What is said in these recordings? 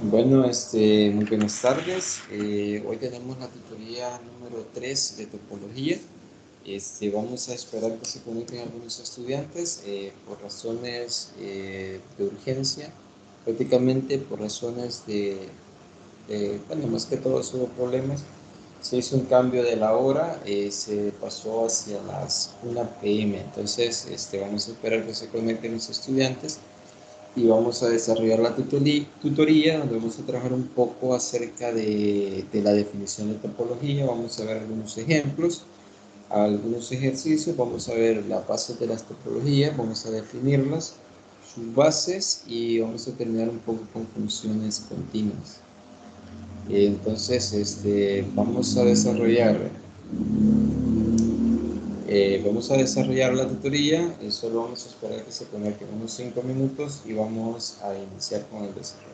Bueno, muy buenas tardes. Hoy tenemos la tutoría número 3 de topología. Vamos a esperar que se conecten algunos estudiantes por razones de urgencia, prácticamente por razones bueno, más que todo hubo problemas. Se hizo un cambio de la hora, se pasó hacia las 1 p.m. Entonces, vamos a esperar que se conecten los estudiantes y vamos a desarrollar la tutoría, donde vamos a trabajar un poco acerca de la definición de topología. Vamos a ver algunos ejemplos, algunos ejercicios, vamos a ver las bases de las topologías, vamos a definirlas, sus bases, y vamos a terminar un poco con funciones continuas. Entonces, vamos a desarrollar la tutoría. Solo vamos a esperar que se conecten unos 5 minutos y vamos a iniciar con el desarrollo.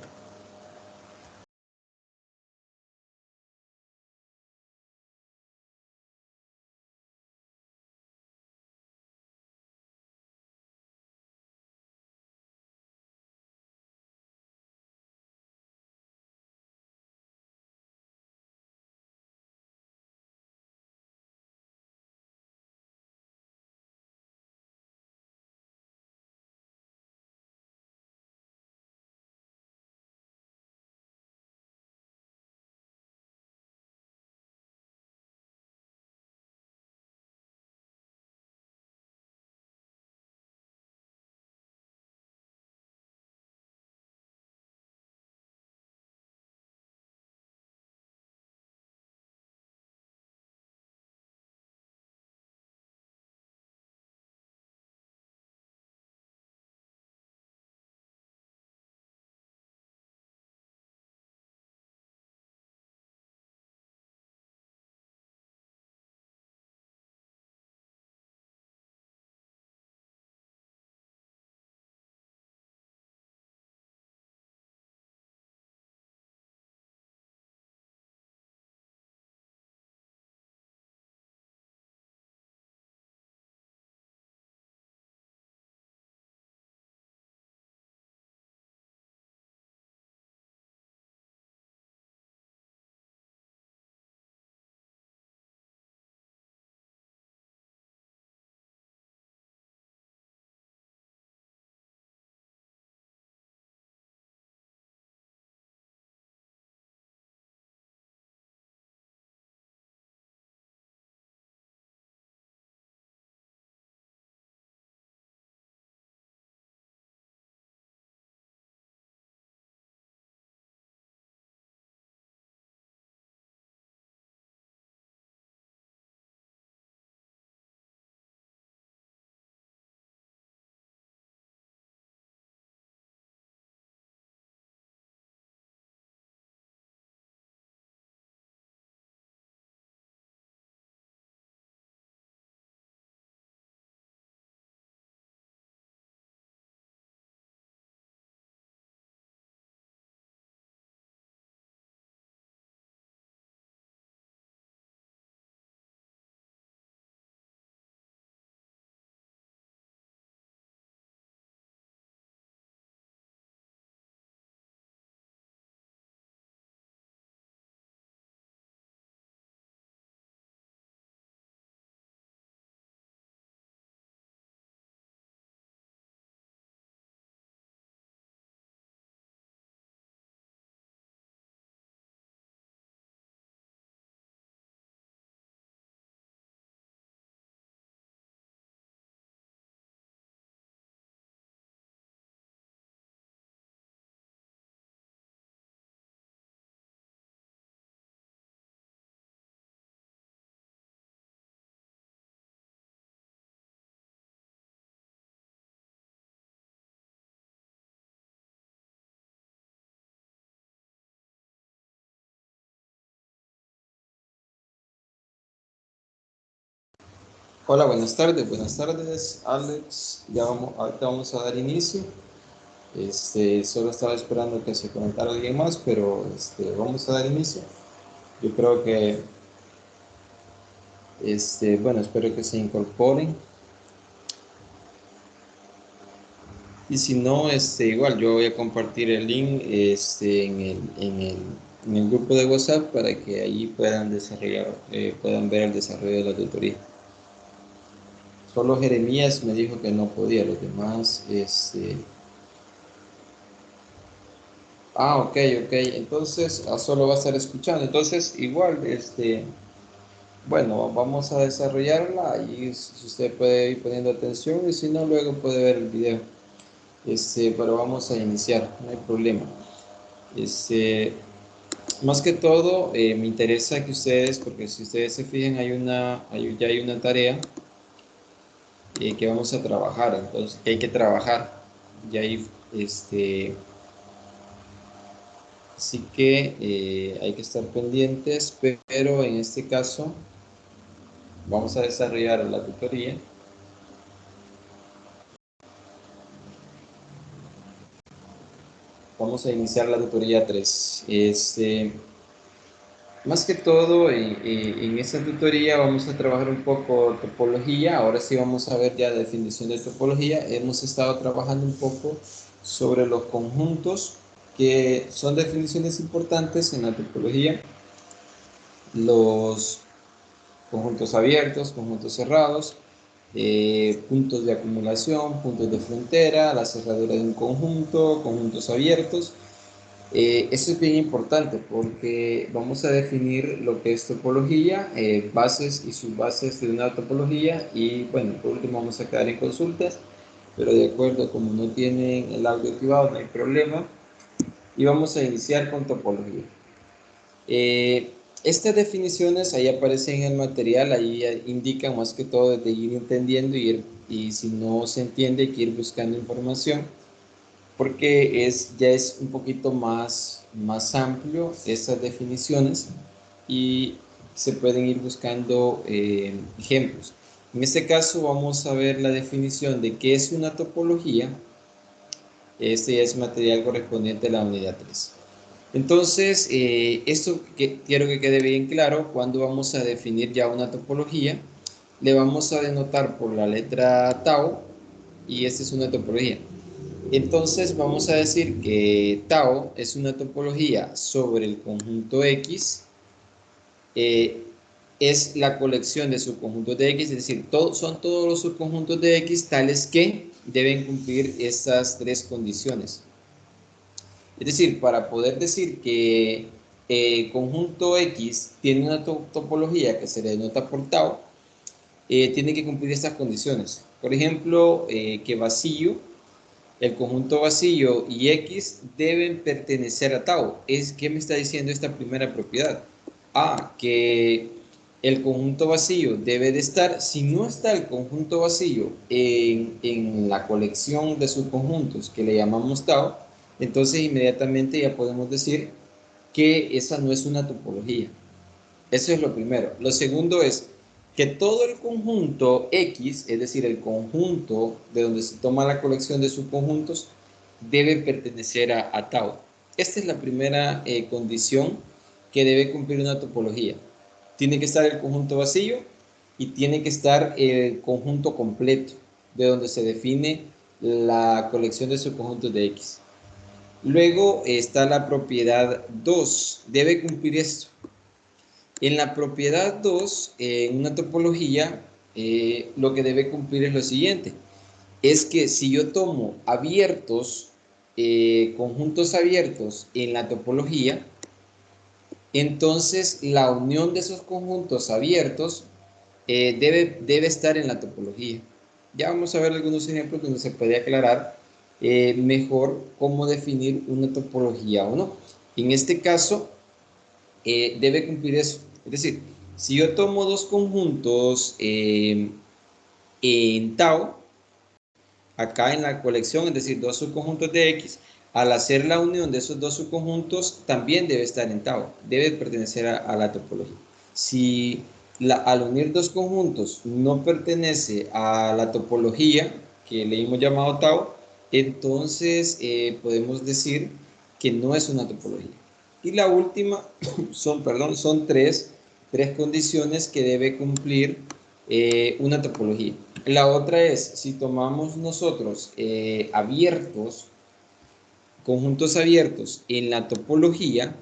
Hola, buenas tardes, Alex. Ahorita vamos a dar inicio. Solo estaba esperando que se conectara alguien más, pero vamos a dar inicio. Yo creo que, bueno, espero que se incorporen. Y si no, igual yo voy a compartir el link en el grupo de WhatsApp para que ahí puedan desarrollar, puedan ver el desarrollo de la tutoría. Solo Jeremías me dijo que no podía, los demás, ok, ok, entonces solo va a estar escuchando. Entonces, igual, bueno, vamos a desarrollarla y si usted puede ir poniendo atención y si no, luego puede ver el video. Pero vamos a iniciar, no hay problema. Este, Más que todo, me interesa que ustedes, porque si ustedes se fijan, ya hay una tarea que vamos a trabajar, entonces, que hay que trabajar. Ya hay, así que hay que estar pendientes, pero en este caso vamos a desarrollar la tutoría. Vamos a iniciar la tutoría 3. Más que todo, en esta tutoría vamos a trabajar un poco topología. Ahora sí vamos a ver ya definición de topología. Hemos estado trabajando un poco sobre los conjuntos, que son definiciones importantes en la topología. Los conjuntos abiertos, conjuntos cerrados, puntos de acumulación, puntos de frontera, la cerradura de un conjunto, conjuntos abiertos. Eso es bien importante porque vamos a definir lo que es topología, bases y subbases de una topología y bueno, por último vamos a quedar en consultas, pero de acuerdo, como no tienen el audio activado no hay problema y vamos a iniciar con topología. Estas definiciones ahí aparecen en el material, ahí indican más que todo de ir entendiendo y si no se entiende hay que ir buscando información porque ya es un poquito más amplio estas definiciones y se pueden ir buscando ejemplos. En este caso vamos a ver la definición de qué es una topología. Este ya es material correspondiente a la unidad 3. Entonces, esto quiero que quede bien claro, cuando vamos a definir ya una topología, le vamos a denotar por la letra tau y esta es una topología. Entonces vamos a decir que tau es una topología sobre el conjunto X, es la colección de subconjuntos de X, es decir, son todos los subconjuntos de X tales que deben cumplir estas tres condiciones. Es decir, para poder decir que conjunto X tiene una topología que se le denota por tau, tiene que cumplir estas condiciones. Por ejemplo, que vacío, el conjunto vacío y X deben pertenecer a tau. ¿Qué me está diciendo esta primera propiedad? Que el conjunto vacío debe de estar, si no está el conjunto vacío en la colección de subconjuntos que le llamamos tau, entonces inmediatamente ya podemos decir que esa no es una topología. Eso es lo primero. Lo segundo es que todo el conjunto X, es decir, el conjunto de donde se toma la colección de subconjuntos, debe pertenecer a tau. Esta es la primera condición que debe cumplir una topología. Tiene que estar el conjunto vacío y tiene que estar el conjunto completo, de donde se define la colección de subconjuntos de X. Luego está la propiedad 2. Debe cumplir esto. En la propiedad 2, en una topología, lo que debe cumplir es lo siguiente. Es que si yo tomo abiertos, conjuntos abiertos en la topología, entonces la unión de esos conjuntos abiertos debe estar en la topología. Ya vamos a ver algunos ejemplos donde se puede aclarar mejor cómo definir una topología o no. En este caso, debe cumplir eso. Es decir, si yo tomo dos conjuntos en tau, acá en la colección, es decir, dos subconjuntos de X, al hacer la unión de esos dos subconjuntos, también debe estar en tau, debe pertenecer a la topología. Si al unir dos conjuntos no pertenece a la topología que le hemos llamado tau, entonces podemos decir que no es una topología. Y la última son tres condiciones que debe cumplir una topología. La otra es, si tomamos nosotros abiertos, conjuntos abiertos en la topología,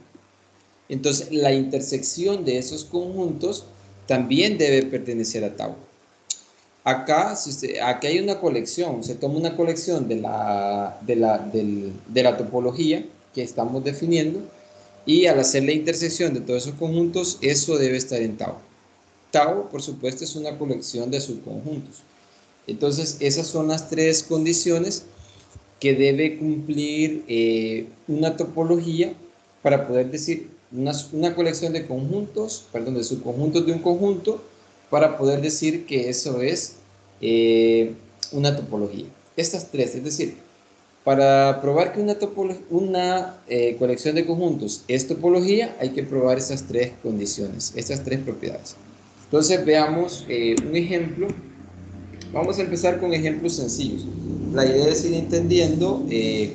entonces la intersección de esos conjuntos también debe pertenecer a Tau. Acá, aquí hay una colección, se toma una colección de la topología que estamos definiendo y al hacer la intersección de todos esos conjuntos, eso debe estar en Tau. Tau, por supuesto, es una colección de subconjuntos. Entonces, esas son las tres condiciones que debe cumplir una topología para poder decir una colección de conjuntos, perdón, de subconjuntos de un conjunto, para poder decir que eso es una topología. Estas tres, es decir, para probar que una colección de conjuntos es topología, hay que probar esas tres condiciones, estas tres propiedades. Entonces veamos un ejemplo. Vamos a empezar con ejemplos sencillos. La idea es ir entendiendo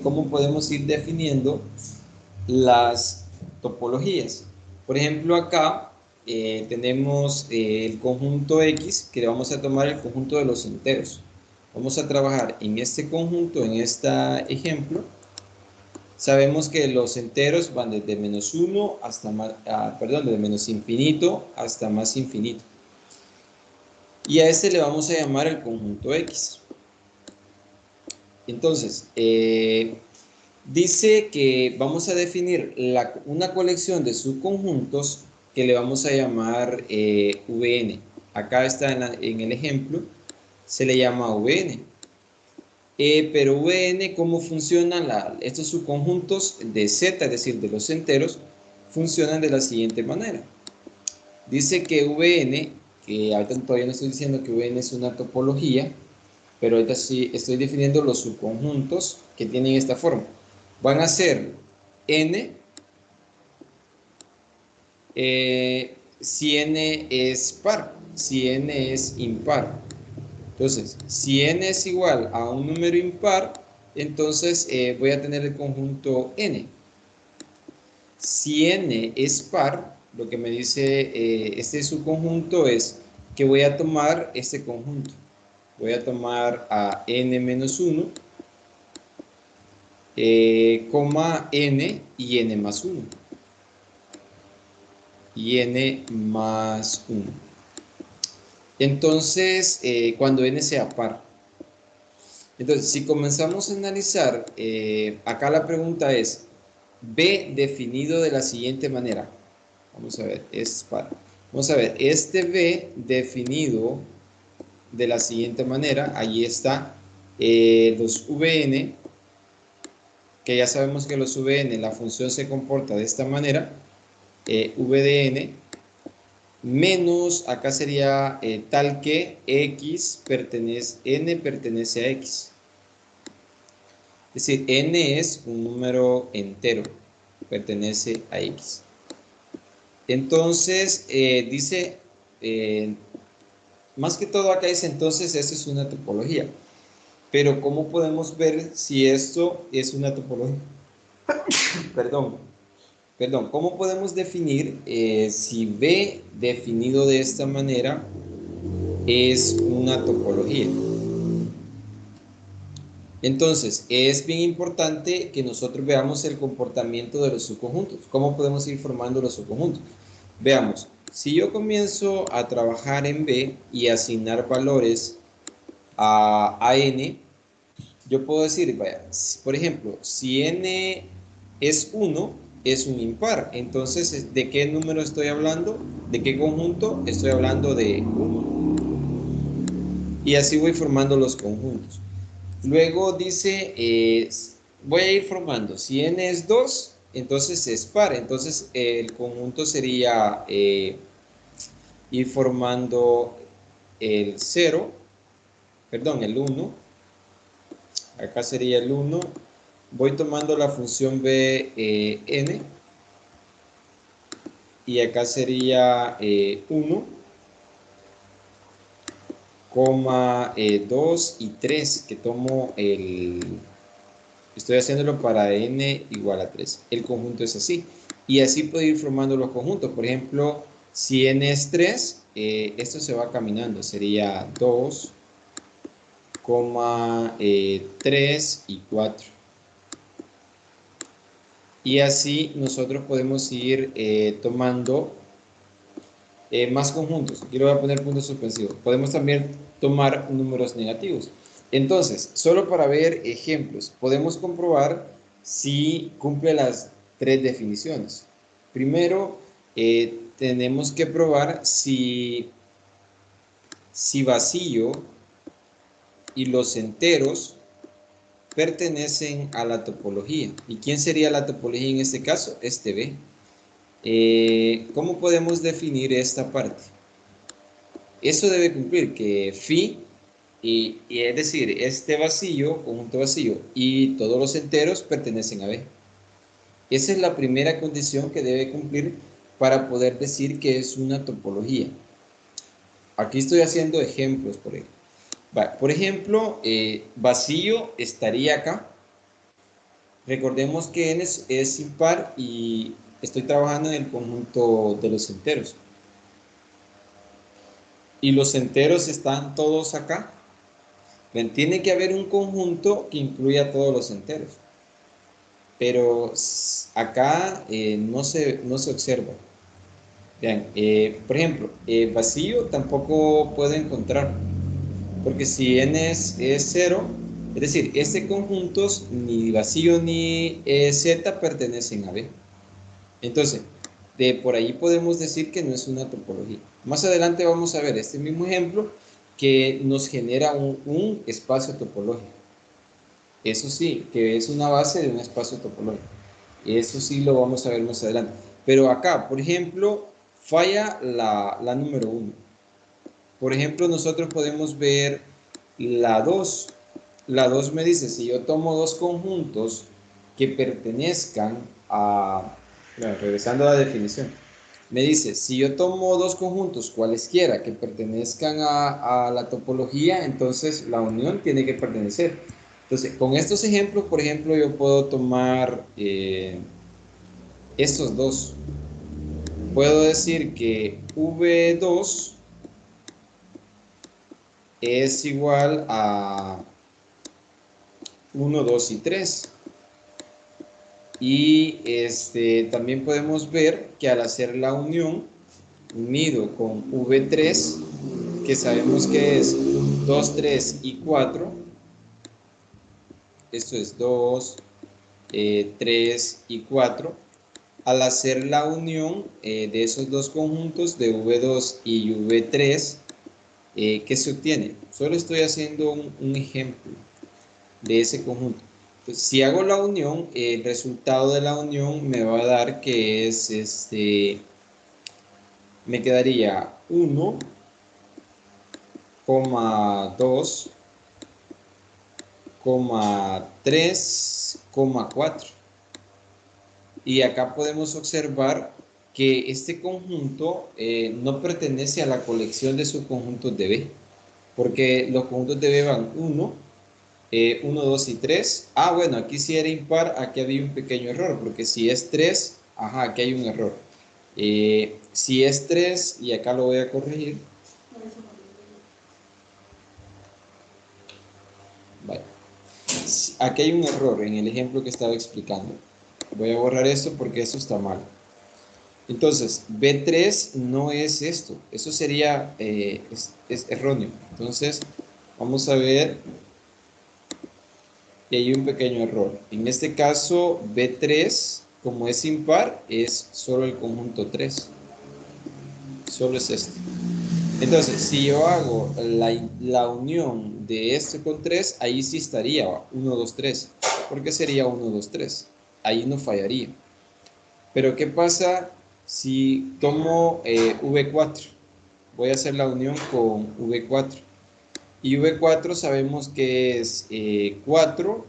cómo podemos ir definiendo las topologías. Por ejemplo, acá tenemos el conjunto X, que le vamos a tomar el conjunto de los enteros. Vamos a trabajar en este conjunto, en este ejemplo. Sabemos que los enteros van desde menos 1 hasta más, desde menos infinito hasta más infinito. Y a este le vamos a llamar el conjunto X. Entonces, dice que vamos a definir una colección de subconjuntos que le vamos a llamar Vn. Acá está en el ejemplo, se le llama Vn. Pero Vn, ¿cómo funcionan estos subconjuntos de Z, es decir, de los enteros? Funcionan de la siguiente manera. Dice que Vn, que ahorita todavía no estoy diciendo que Vn es una topología, pero ahorita sí estoy definiendo los subconjuntos que tienen esta forma. Van a ser n, si n es par, si n es impar. Entonces, si n es igual a un número impar, entonces voy a tener el conjunto n. Si n es par, lo que me dice este subconjunto es que voy a tomar este conjunto. Voy a tomar a n menos 1, coma n y n más 1. Y n más 1. Entonces, cuando n sea par. Entonces, si comenzamos a analizar, acá la pregunta es, B definido de la siguiente manera. Vamos a ver, es par. Vamos a ver, este B definido de la siguiente manera, ahí está los Vn, que ya sabemos que los Vn, la función se comporta de esta manera, V de n, menos, acá sería tal que n pertenece a x. Es decir, n es un número entero, pertenece a x. Entonces, dice, más que todo acá dice, entonces, esta es una topología. Pero, ¿cómo podemos ver si esto es una topología? Perdón, ¿cómo podemos definir si B definido de esta manera es una topología? Entonces, es bien importante que nosotros veamos el comportamiento de los subconjuntos. ¿Cómo podemos ir formando los subconjuntos? Veamos, si yo comienzo a trabajar en B y asignar valores a n, yo puedo decir, vaya, por ejemplo, si n es 1, es un impar. Entonces, ¿de qué número estoy hablando? ¿De qué conjunto? Estoy hablando de 1. Y así voy formando los conjuntos. Luego dice, voy a ir formando, si n es 2, entonces es par. Entonces, el conjunto sería ir formando el 0, perdón, el 1. Acá sería el 1. Voy tomando la función Bn. Y acá sería 1, 2 y 3, que tomo estoy haciéndolo para n igual a 3. El conjunto es así. Y así puedo ir formando los conjuntos. Por ejemplo, si n es 3, esto se va caminando. Sería 2, 3 y 4. Y así nosotros podemos ir tomando más conjuntos. Aquí le voy a poner puntos suspensivos. Podemos también tomar números negativos. Entonces, solo para ver ejemplos, podemos comprobar si cumple las tres definiciones. Primero, tenemos que probar si vacío y los enteros pertenecen a la topología. ¿Y quién sería la topología en este caso? Este B. ¿Cómo podemos definir esta parte? Eso debe cumplir que phi, y es decir, este vacío, conjunto vacío, y todos los enteros pertenecen a B. Esa es la primera condición que debe cumplir para poder decir que es una topología. Aquí estoy haciendo ejemplos por ejemplo. Por ejemplo, vacío estaría acá. Recordemos que n es impar y estoy trabajando en el conjunto de los enteros. Y los enteros están todos acá. Bien, tiene que haber un conjunto que incluya todos los enteros. Pero acá no se observa. Vean, por ejemplo, vacío tampoco puedo encontrar. Porque si n es 0, es decir, este conjuntos ni vacío ni z pertenecen a B. Entonces, de por ahí podemos decir que no es una topología. Más adelante vamos a ver este mismo ejemplo que nos genera un espacio topológico. Eso sí, que es una base de un espacio topológico. Eso sí lo vamos a ver más adelante. Pero acá, por ejemplo, falla la número 1. Por ejemplo, nosotros podemos ver la 2. La 2 me dice, si yo tomo dos conjuntos que pertenezcan a... Bueno, regresando a la definición. Me dice, si yo tomo dos conjuntos cualesquiera que pertenezcan a la topología, entonces la unión tiene que pertenecer. Entonces, con estos ejemplos, por ejemplo, yo puedo tomar estos dos. Puedo decir que V2 es igual a 1, 2 y 3. Y también podemos ver que al hacer la unión, unido con V3, que sabemos que es 2, 3 y 4, esto es 2, 3 y 4, al hacer la unión de esos dos conjuntos de V2 y V3, ¿qué se obtiene? Solo estoy haciendo un ejemplo de ese conjunto. Entonces, si hago la unión, el resultado de la unión me va a dar que es me quedaría 1, 2, 3, 4. Y acá podemos observar que este conjunto no pertenece a la colección de subconjuntos de B, porque los conjuntos de B van 1, 1, 2 y 3. Ah, bueno, aquí si era impar, aquí había un pequeño error, porque si es 3, ajá, aquí hay un error. Si es 3, y acá lo voy a corregir. Vale. Aquí hay un error en el ejemplo que estaba explicando. Voy a borrar esto porque esto está mal. Entonces, B3 no es esto. Eso sería, es erróneo. Entonces, vamos a ver que hay un pequeño error. En este caso, B3, como es impar, es solo el conjunto 3. Solo es este. Entonces, si yo hago la unión de este con 3, ahí sí estaría 1, 2, 3. Porque sería 1, 2, 3. Ahí no fallaría. Pero ¿qué pasa si tomo V4? Voy a hacer la unión con V4. Y V4 sabemos que es 4.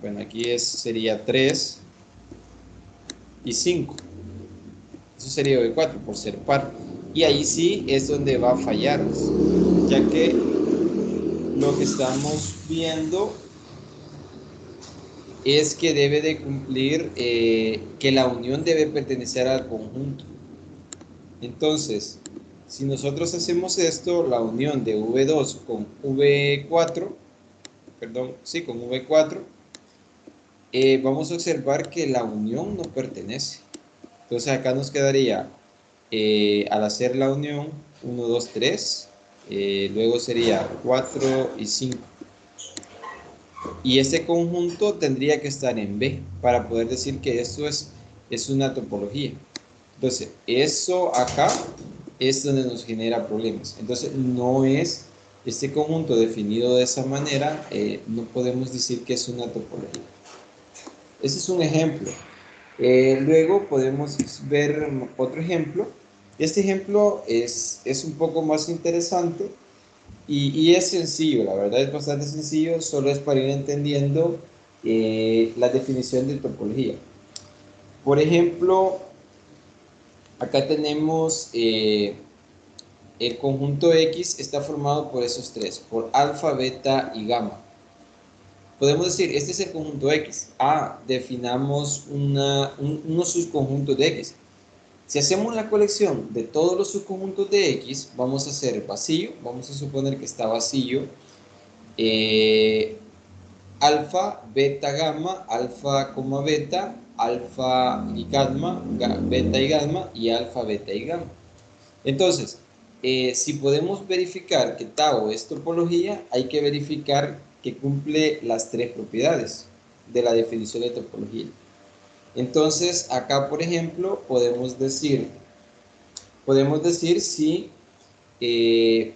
Bueno, aquí sería 3 y 5. Eso sería V4 por ser par. Y ahí sí es donde va a fallar, ya que lo que estamos viendo es que debe de cumplir que la unión debe pertenecer al conjunto. Entonces, si nosotros hacemos esto, la unión de V2 con V4, perdón, sí, con V4, vamos a observar que la unión no pertenece. Entonces acá nos quedaría, al hacer la unión, 1, 2, 3, luego sería 4 y 5. Y este conjunto tendría que estar en B para poder decir que esto es una topología. Entonces, eso acá es donde nos genera problemas. Entonces, no es este conjunto definido de esa manera, no podemos decir que es una topología. Ese es un ejemplo. Luego podemos ver otro ejemplo. Este ejemplo es un poco más interesante y es sencillo, la verdad es bastante sencillo, solo es para ir entendiendo la definición de topología. Por ejemplo, acá tenemos el conjunto X está formado por esos tres, por alfa, beta y gamma. Podemos decir, este es el conjunto X. Definamos unos subconjuntos de X. Si hacemos la colección de todos los subconjuntos de X, vamos a hacer vacío, vamos a suponer que está vacío, alfa, beta, gamma, alfa, beta, alfa y gamma, beta y gamma, y alfa, beta y gamma. Entonces, si podemos verificar que tau es topología, hay que verificar que cumple las tres propiedades de la definición de topología. Entonces, acá, por ejemplo, podemos decir si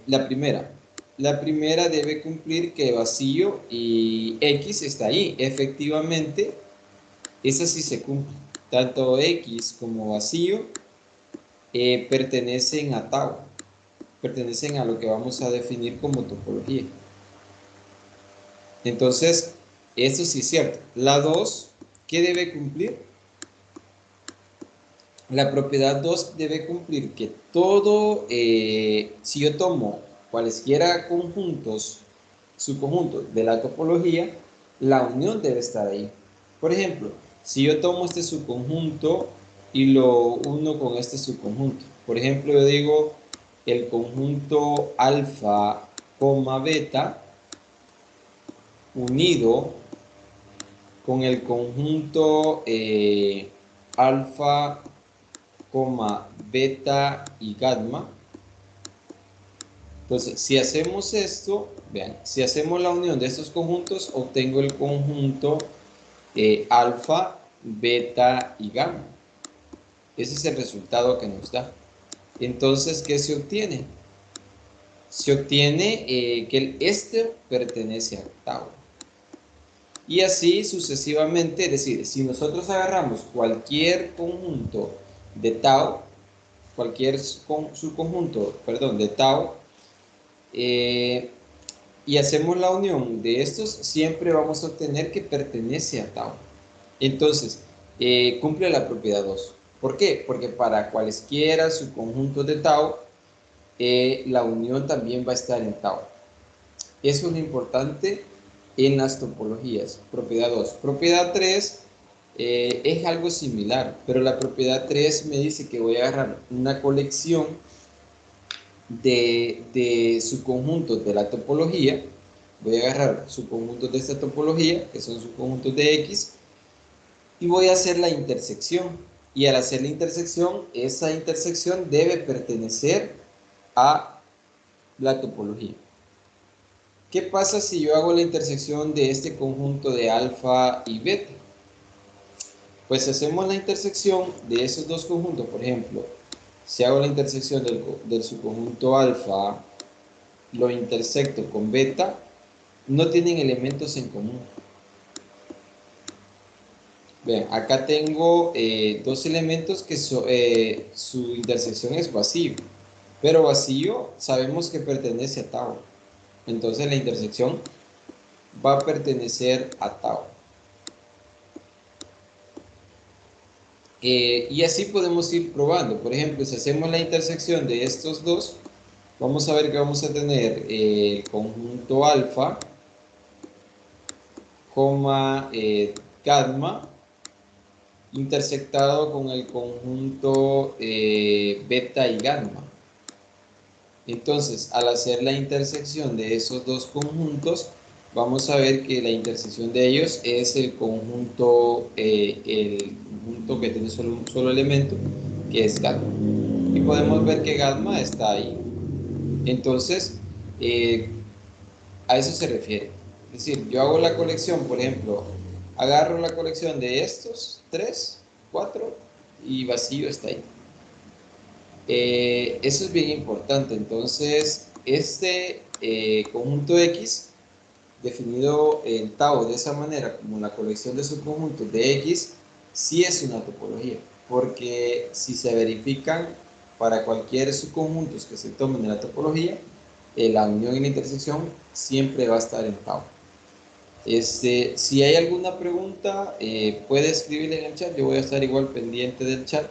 la primera debe cumplir que vacío y X está ahí. Efectivamente, esa sí se cumple. Tanto X como vacío pertenecen a tau, pertenecen a lo que vamos a definir como topología. Entonces, eso sí es cierto. La 2, ¿qué debe cumplir? La propiedad 2 debe cumplir que todo, si yo tomo cualesquiera conjuntos, subconjuntos de la topología, la unión debe estar ahí. Por ejemplo, si yo tomo este subconjunto y lo uno con este subconjunto, por ejemplo, yo digo el conjunto alfa, beta unido con el conjunto alfa, beta y gamma. Entonces, si hacemos esto, vean, si hacemos la unión de estos conjuntos, obtengo el conjunto alfa, beta y gamma. Ese es el resultado que nos da. Entonces, ¿qué se obtiene? Se obtiene que este pertenece a tau. Y así sucesivamente, es decir, si nosotros agarramos cualquier conjunto de tau, cualquier subconjunto, perdón, de tau, y hacemos la unión de estos, siempre vamos a obtener que pertenece a tau. Entonces, cumple la propiedad 2. ¿Por qué? Porque para cualesquiera subconjuntos de tau, la unión también va a estar en tau. Eso es lo importante en las topologías. Propiedad 2. Propiedad 3 es algo similar, pero la propiedad 3 me dice que voy a agarrar una colección de subconjuntos de la topología. Voy a agarrar subconjuntos de esta topología, que son subconjuntos de X, y voy a hacer la intersección. Y al hacer la intersección, esa intersección debe pertenecer a la topología. ¿Qué pasa si yo hago la intersección de este conjunto de alfa y beta? Pues hacemos la intersección de esos dos conjuntos, por ejemplo, si hago la intersección del subconjunto alfa, lo intersecto con beta, no tienen elementos en común. Vean, acá tengo dos elementos que su intersección es vacío, pero vacío sabemos que pertenece a tau. Entonces la intersección va a pertenecer a tau. Y así podemos ir probando. Por ejemplo, si hacemos la intersección de estos dos, vamos a ver que vamos a tener el conjunto alfa, gamma, intersectado con el conjunto beta y gamma. Entonces, al hacer la intersección de esos dos conjuntos, vamos a ver que la intersección de ellos es el conjunto que tiene solo un solo elemento, que es gamma. Y podemos ver que gamma está ahí. Entonces, a eso se refiere. Es decir, yo hago la colección, por ejemplo, agarro la colección de estos 3, 4 y vacío está ahí. Eso es bien importante. Entonces, este conjunto X, definido en tau de esa manera, como la colección de subconjuntos de X, sí es una topología, porque si se verifican para cualquier subconjunto que se tomen en la topología, la unión y la intersección siempre va a estar en tau. Si hay alguna pregunta, puede escribirle en el chat. Yo voy a estar igual pendiente del chat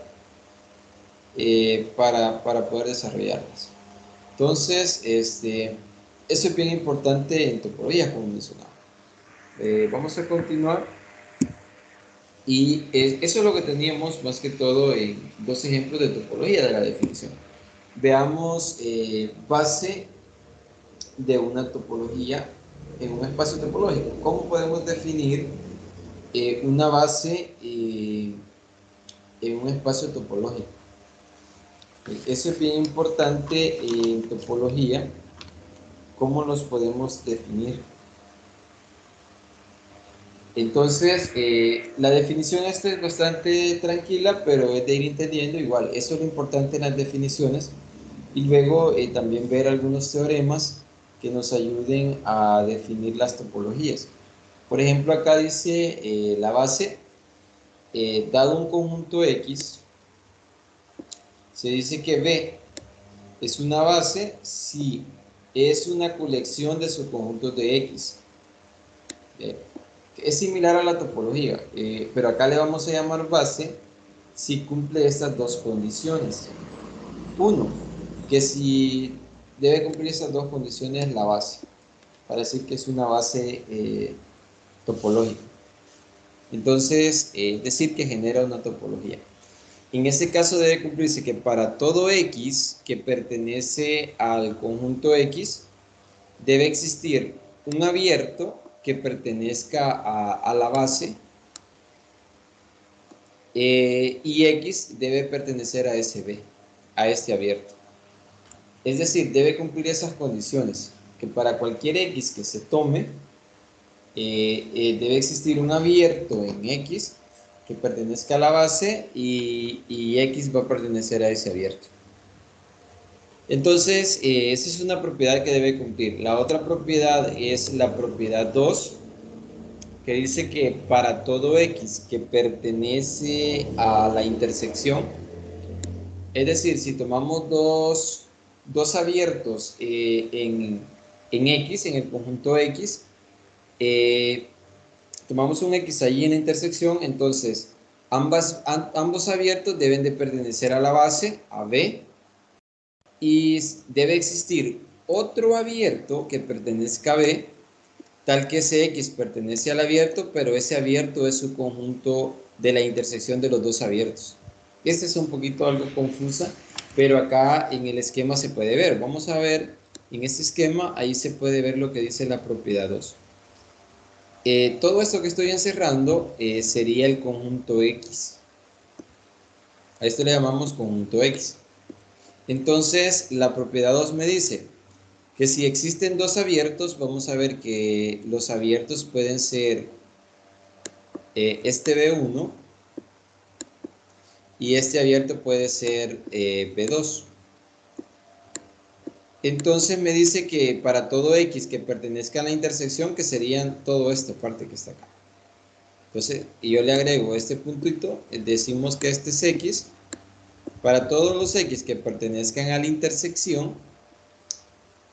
para poder desarrollarlas. Entonces, eso es bien importante en topología, como mencionaba. Vamos a continuar. Y eso es lo que teníamos más que todo en dos ejemplos de topología de la definición. Veamos base de una topología en un espacio topológico. ¿Cómo podemos definir una base en un espacio topológico? Eso es bien importante en topología. ¿Cómo los podemos definir? Entonces, la definición esta es bastante tranquila, pero es de ir entendiendo igual. Eso es lo importante en las definiciones. Y luego también ver algunos teoremas que nos ayuden a definir las topologías. Por ejemplo, acá dice la base, dado un conjunto X, se dice que B es una base si es una colección de subconjuntos de X. Es similar a la topología, pero acá le vamos a llamar base si cumple estas dos condiciones. Uno, que si debe cumplir esas dos condiciones la base, para decir que es una base topológica. Entonces, decir que genera una topología. En este caso debe cumplirse que para todo X que pertenece al conjunto X, debe existir un abierto que pertenezca a la base y X debe pertenecer a ese B, a este abierto. Es decir, debe cumplir esas condiciones, que para cualquier X que se tome, debe existir un abierto en X que pertenezca a la base y X va a pertenecer a ese abierto. Entonces, esa es una propiedad que debe cumplir. La otra propiedad es la propiedad 2, que dice que para todo X que pertenece a la intersección, es decir, si tomamos dos abiertos en X, en el conjunto X, tomamos un X allí en la intersección, entonces ambos abiertos deben de pertenecer a la base, a B, y debe existir otro abierto que pertenezca a B, tal que ese X pertenece al abierto, pero ese abierto es su conjunto de la intersección de los dos abiertos. Este es un poquito algo confusa, pero acá en el esquema se puede ver. Vamos a ver en este esquema, ahí se puede ver lo que dice la propiedad 2. Todo esto que estoy encerrando sería el conjunto X. A esto le llamamos conjunto X. Entonces, la propiedad 2 me dice que si existen dos abiertos, vamos a ver que los abiertos pueden ser este B1 y este abierto puede ser B2. Entonces me dice que para todo X que pertenezca a la intersección, que serían toda esta parte que está acá. Entonces, y yo le agrego este puntito, decimos que este es X. Para todos los X que pertenezcan a la intersección,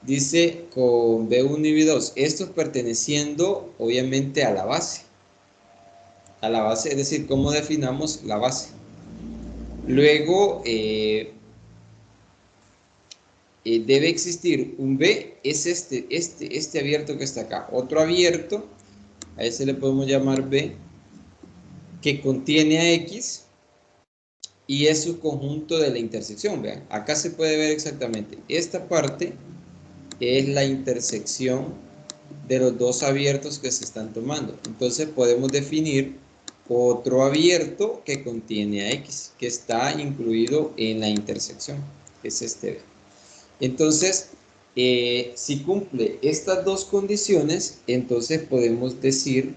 dice con B1 y B2, estos perteneciendo obviamente a la base. A la base, es decir, cómo definamos la base. Luego, debe existir un B, es este abierto que está acá. Otro abierto, a ese le podemos llamar B, que contiene a X y es su conjunto de la intersección. Vean, acá se puede ver exactamente. Esta parte es la intersección de los dos abiertos que se están tomando. Entonces podemos definir otro abierto que contiene a X, que está incluido en la intersección, que es este B. Entonces, si cumple estas dos condiciones, entonces podemos decir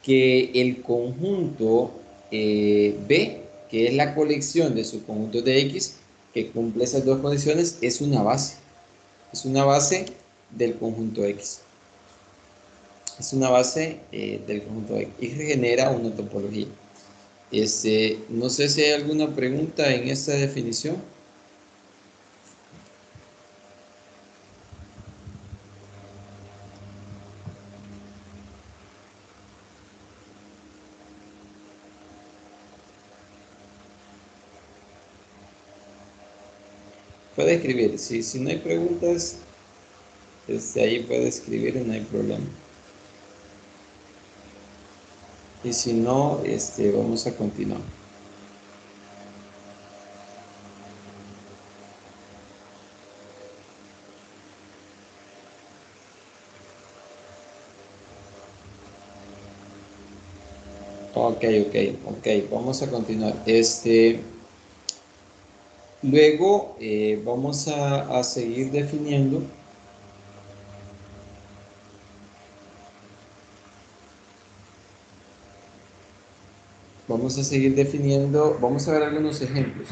que el conjunto B, que es la colección de subconjuntos de X, que cumple esas dos condiciones, es una base. Es una base del conjunto X. Es una base del conjunto X y genera una topología. No sé si hay alguna pregunta en esta definición. Puede escribir. Si no hay preguntas, ahí puede escribir y no hay problema. Y si no, vamos a continuar. Ok, vamos a continuar. Luego vamos a seguir definiendo. Vamos a seguir definiendo, vamos a ver algunos ejemplos.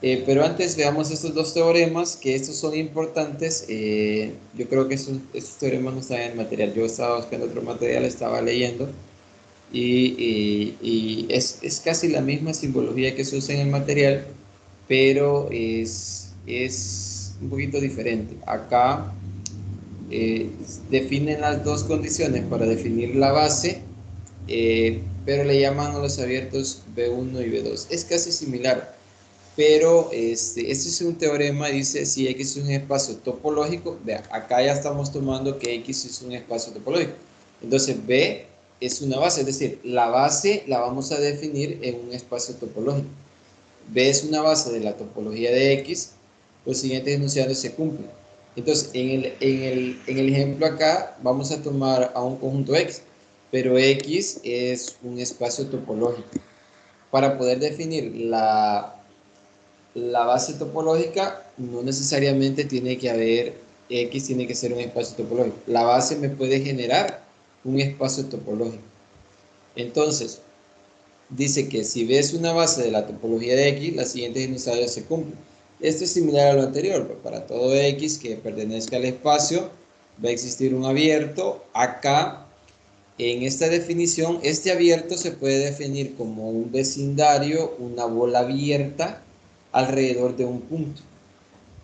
Pero antes veamos estos dos teoremas, que estos son importantes. Yo creo que estos teoremas no están en el material. Yo estaba buscando otro material, estaba leyendo. Y es casi la misma simbología que se usa en el material, pero es un poquito diferente. Acá definen las dos condiciones para definir la base, pero le llaman a los abiertos B1 y B2. Es casi similar, pero este es un teorema, dice si X es un espacio topológico. Vea, acá ya estamos tomando que X es un espacio topológico. Entonces B es una base, es decir, la base la vamos a definir en un espacio topológico. B es una base de la topología de X, los siguientes enunciados se cumplen. Entonces, en el ejemplo acá, vamos a tomar a un conjunto X, pero X es un espacio topológico. Para poder definir la base topológica, no necesariamente tiene que haber X, tiene que ser un espacio topológico. La base me puede generar un espacio topológico. Entonces, dice que si ves una base de la topología de X, las siguientes enunciados se cumplen. Esto es similar a lo anterior, pues para todo X que pertenezca al espacio, va a existir un abierto. Acá, en esta definición, este abierto se puede definir como un vecindario, una bola abierta alrededor de un punto.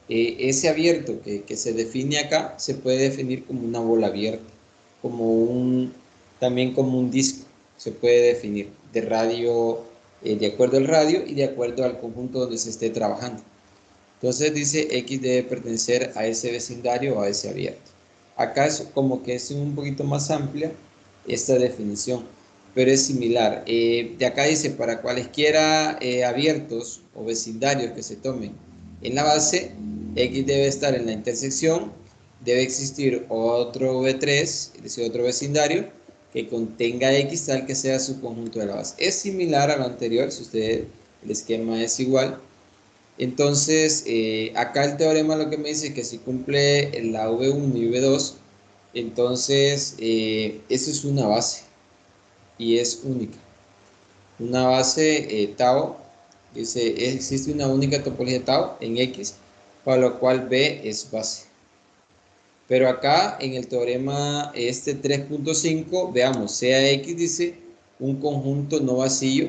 Ese abierto que se define acá se puede definir como una bola abierta, también como un disco, se puede definir de radio, de acuerdo al radio y de acuerdo al conjunto donde se esté trabajando. Entonces dice X debe pertenecer a ese vecindario o a ese abierto. Acá es como que es un poquito más amplia esta definición, pero es similar. De acá dice para cualesquiera abiertos o vecindarios que se tomen en la base, X debe estar en la intersección, debe existir otro V3, es decir, otro vecindario, que contenga X tal que sea su conjunto de la base. Es similar a lo anterior, si ustedes, el esquema es igual. Entonces, acá el teorema lo que me dice es que si cumple la V1 y V2, entonces eso es una base y es única. Una base tau, dice, existe una única topología tau en X, para lo cual B es base. Pero acá en el teorema 3.5, veamos, sea X dice un conjunto no vacío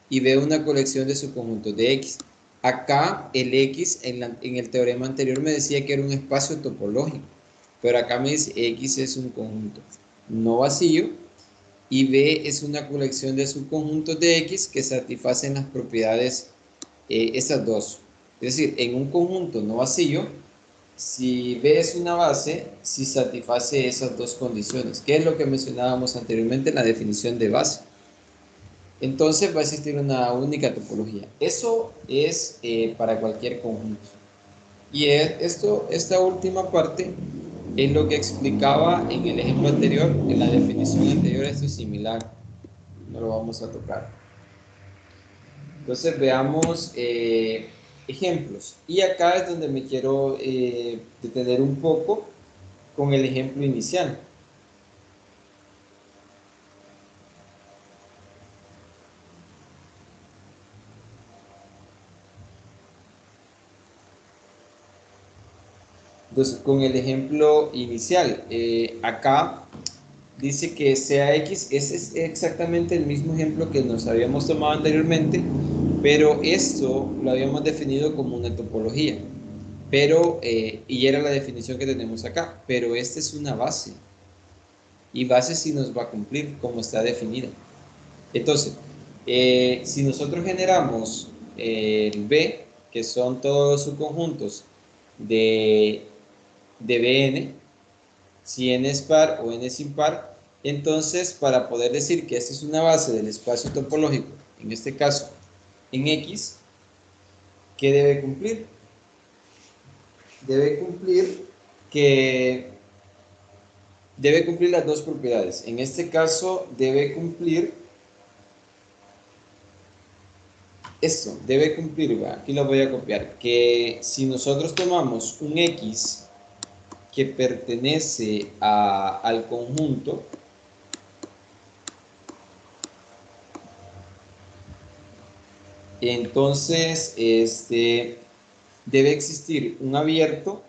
y B una colección de subconjuntos de X. Acá el X en el teorema anterior me decía que era un espacio topológico, pero acá me dice X es un conjunto no vacío y B es una colección de subconjuntos de X que satisfacen las propiedades esas dos. Es decir, en un conjunto no vacío, si B es una base, si satisface esas dos condiciones, que es lo que mencionábamos anteriormente en la definición de base. Entonces va a existir una única topología. Eso es para cualquier conjunto. Y esta última parte Es lo que explicaba en el ejemplo anterior, en la definición anterior. Esto es similar, no lo vamos a tocar. Entonces veamos ejemplos. Y acá es donde me quiero detener un poco con el ejemplo inicial. Entonces, con el ejemplo inicial, acá dice que sea X, ese es exactamente el mismo ejemplo que nos habíamos tomado anteriormente, pero esto lo habíamos definido como una topología, pero, y era la definición que tenemos acá, pero esta es una base, y base sí nos va a cumplir como está definida. Entonces, si nosotros generamos el B, que son todos los subconjuntos de Bn, si n es par o n es impar, entonces para poder decir que esta es una base del espacio topológico, en este caso en X, ¿qué debe cumplir? Debe cumplir que debe cumplir las dos propiedades. En este caso debe cumplir esto, debe cumplir, aquí lo voy a copiar, que si nosotros tomamos un X que pertenece al conjunto, entonces debe existir un abierto.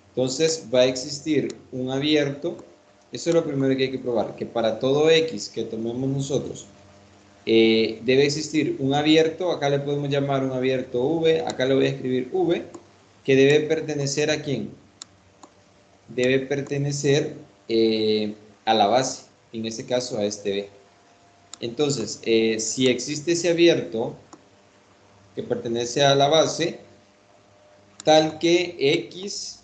Entonces va a existir un abierto. Eso es lo primero que hay que probar, que para todo X que tomemos nosotros, debe existir un abierto. Acá le podemos llamar un abierto V, acá le voy a escribir V, que debe pertenecer ¿a quién? Debe pertenecer a la base, en este caso a este B. Entonces, si existe ese abierto que pertenece a la base, tal que X,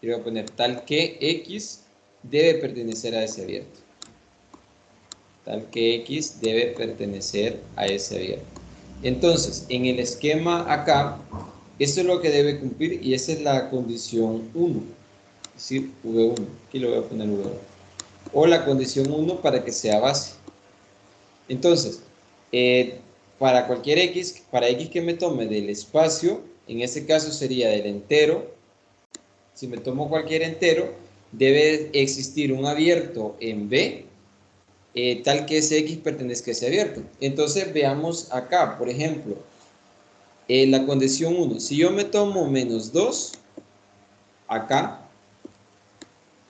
yo voy a poner tal que X debe pertenecer a ese abierto. Tal que X debe pertenecer a ese abierto. Entonces, en el esquema acá, eso es lo que debe cumplir y esa es la condición 1, es decir, V1. Aquí lo voy a poner V1. O la condición 1 para que sea base. Entonces, para cualquier X, para X que me tome del espacio, en este caso sería del entero. Si me tomo cualquier entero, debe existir un abierto en B, tal que ese X pertenezca a ese abierto. Entonces veamos acá, por ejemplo, la condición 1. Si yo me tomo menos 2, acá,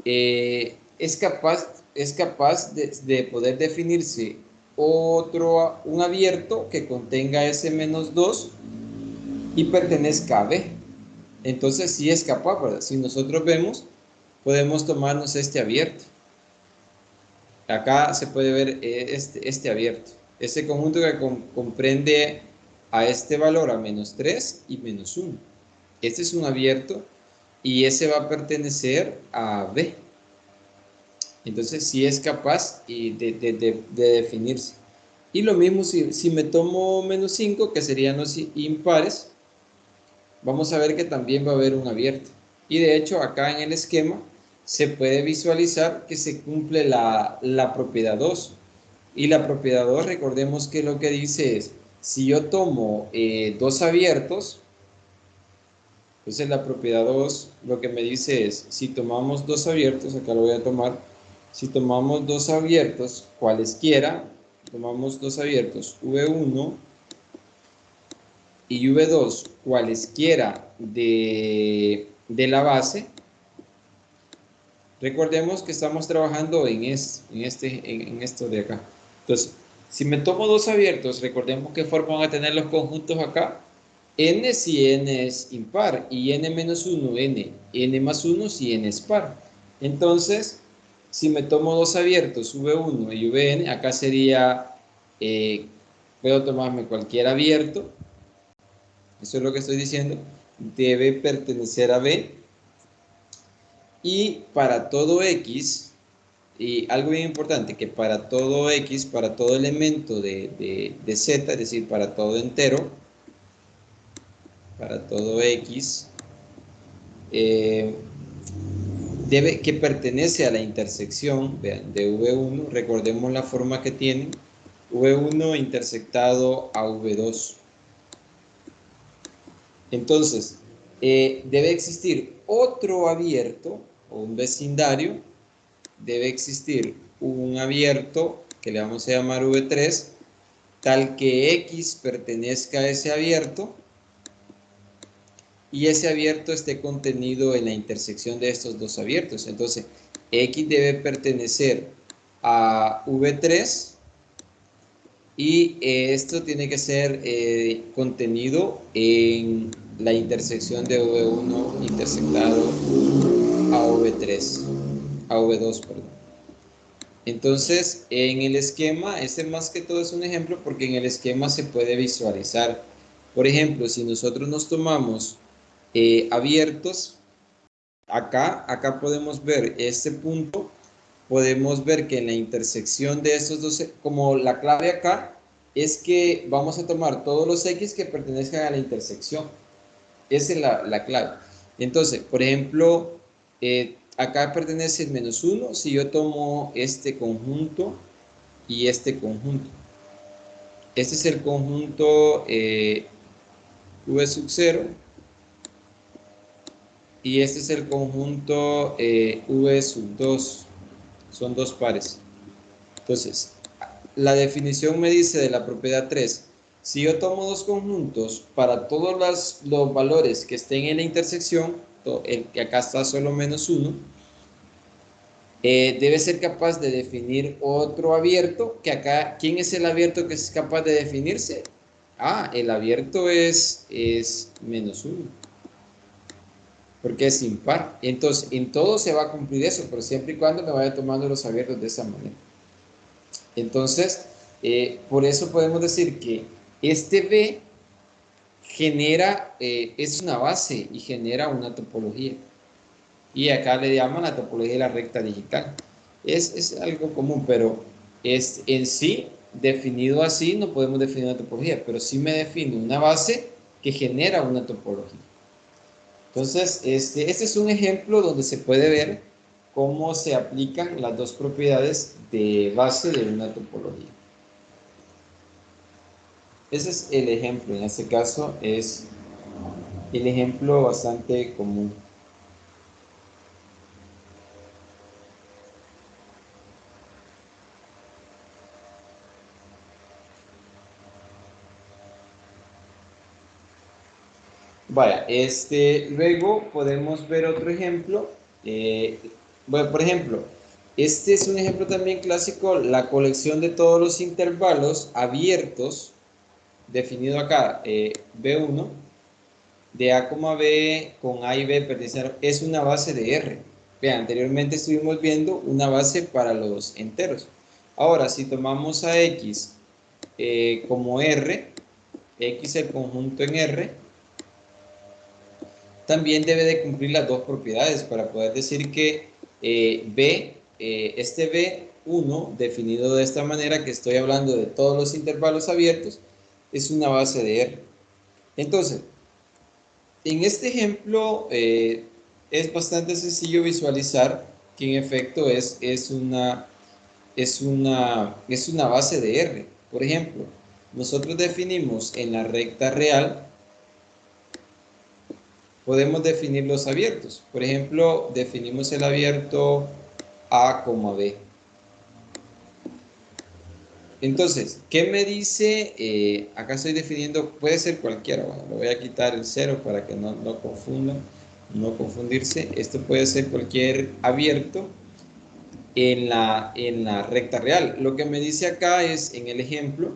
es capaz de poder definirse un abierto que contenga ese menos 2 y pertenezca a B. Entonces sí es capaz, ¿verdad? Si nosotros vemos, podemos tomarnos este abierto. Acá se puede ver este abierto. Este conjunto que comprende a este valor, a menos 3 y menos 1. Este es un abierto y ese va a pertenecer a B. Entonces sí es capaz de definirse. Y lo mismo si me tomo menos 5, que serían los impares, vamos a ver que también va a haber un abierto. Y de hecho acá en el esquema se puede visualizar que se cumple la propiedad 2. Y la propiedad 2, recordemos que lo que dice es, si yo tomo dos abiertos, entonces la propiedad 2 lo que me dice es, si tomamos dos abiertos, acá lo voy a tomar, si tomamos dos abiertos, cualesquiera, tomamos dos abiertos, V1 y V2, cualesquiera de la base, recordemos que estamos trabajando en esto de acá. Entonces, si me tomo dos abiertos, recordemos qué forma van a tener los conjuntos acá. N si n es impar y n menos 1, n más 1 si n es par. Entonces, si me tomo dos abiertos, V1 y Vn, acá sería, puedo tomarme cualquier abierto, eso es lo que estoy diciendo, debe pertenecer a B. Y para todo X, y algo bien importante, que para todo X, para todo elemento de Z, es decir, para todo entero, para todo X, que pertenece a la intersección, vean, de V1, recordemos la forma que tiene, V1 intersectado a V2. Entonces, debe existir otro abierto, o un vecindario, debe existir un abierto, que le vamos a llamar V3, tal que X pertenezca a ese abierto, y ese abierto esté contenido en la intersección de estos dos abiertos. Entonces, X debe pertenecer a V3 y esto tiene que ser contenido en la intersección de V1 intersectado a V3, a V2, perdón. Entonces, en el esquema, este más que todo es un ejemplo porque en el esquema se puede visualizar. Por ejemplo, si nosotros nos tomamos abiertos, acá podemos ver este punto, podemos ver que en la intersección de estos dos, como la clave acá, es que vamos a tomar todos los X que pertenezcan a la intersección. Esa es la clave. Entonces, por ejemplo, acá pertenece el -1 si yo tomo este conjunto y este conjunto. Este es el conjunto V sub 0 y este es el conjunto V sub 2. Son dos pares. Entonces, la definición me dice de la propiedad 3, si yo tomo dos conjuntos para todos los valores que estén en la intersección, el que acá está solo -1, debe ser capaz de definir otro abierto, que acá, ¿quién es el abierto que es capaz de definirse? Ah, el abierto es -1, porque es impar. Entonces, en todo se va a cumplir eso, pero siempre y cuando me vaya tomando los abiertos de esa manera. Entonces, por eso podemos decir que este B genera, es una base y genera una topología. Y acá le llaman la topología de la recta digital. Es algo común, pero en sí, definido así, no podemos definir una topología, pero sí me define una base que genera una topología. Entonces, este es un ejemplo donde se puede ver cómo se aplican las dos propiedades de base de una topología. Ese es el ejemplo, en este caso es el ejemplo bastante común. Vaya, luego podemos ver otro ejemplo. Bueno, por ejemplo, este es un ejemplo también clásico, la colección de todos los intervalos abiertos, definido acá, B1, de A, B, con A y B pertenecen, es una base de R. Vean, anteriormente estuvimos viendo una base para los enteros. Ahora, si tomamos a X como R, X el conjunto en R, también debe de cumplir las dos propiedades para poder decir que este B1, definido de esta manera, que estoy hablando de todos los intervalos abiertos, es una base de R. Entonces, en este ejemplo es bastante sencillo visualizar que en efecto es una base de R. Por ejemplo, nosotros definimos en la recta real, podemos definir los abiertos. Por ejemplo, definimos el abierto A, B. Entonces, ¿qué me dice? Acá estoy definiendo, puede ser cualquiera. Bueno, le voy a quitar el 0 para que no confundan, no confundirse. Esto puede ser cualquier abierto en la recta real. Lo que me dice acá es, en el ejemplo,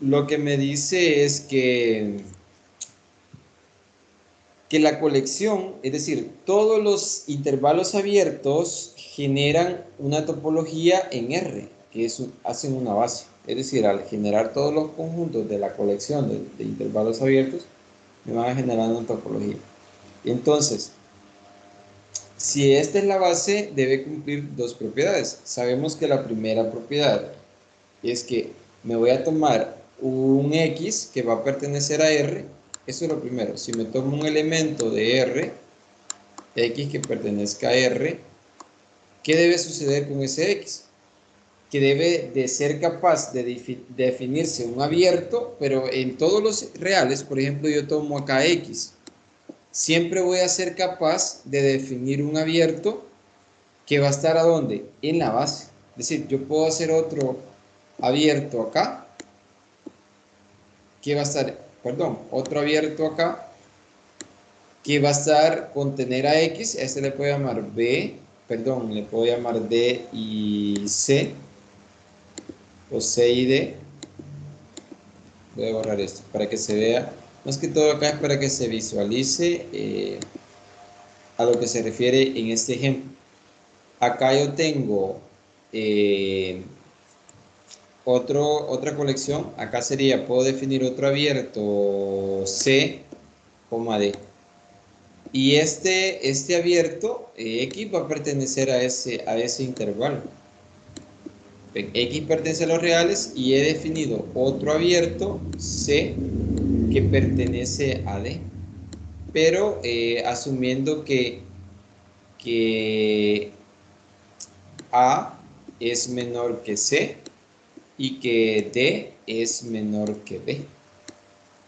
lo que me dice es que la colección, es decir, todos los intervalos abiertos generan una topología en R, que hacen una base. Es decir, al generar todos los conjuntos de la colección de intervalos abiertos, me van a generar una topología. Entonces, si esta es la base, debe cumplir dos propiedades. Sabemos que la primera propiedad es que me voy a tomar un X que va a pertenecer a R. Eso es lo primero. Si me tomo un elemento de R, X que pertenezca a R, ¿qué debe suceder con ese X? Que debe de ser capaz de definirse un abierto, pero en todos los reales, por ejemplo, yo tomo acá X, siempre voy a ser capaz de definir un abierto que va a estar ¿a dónde? En la base. Es decir, yo puedo hacer otro abierto acá, que va a estar, perdón, otro abierto acá, que va a estar contener a X, a este le puedo llamar B, perdón, le puedo llamar D y C, o C y D. Voy a borrar esto para que se vea. Más que todo acá es para que se visualice a lo que se refiere en este ejemplo. Acá yo tengo eh, otra colección. Acá sería, puedo definir otro abierto C, D. Y este abierto X va a pertenecer a ese intervalo. X pertenece a los reales y he definido otro abierto C que pertenece a D. Pero asumiendo que A es menor que C y que D es menor que B.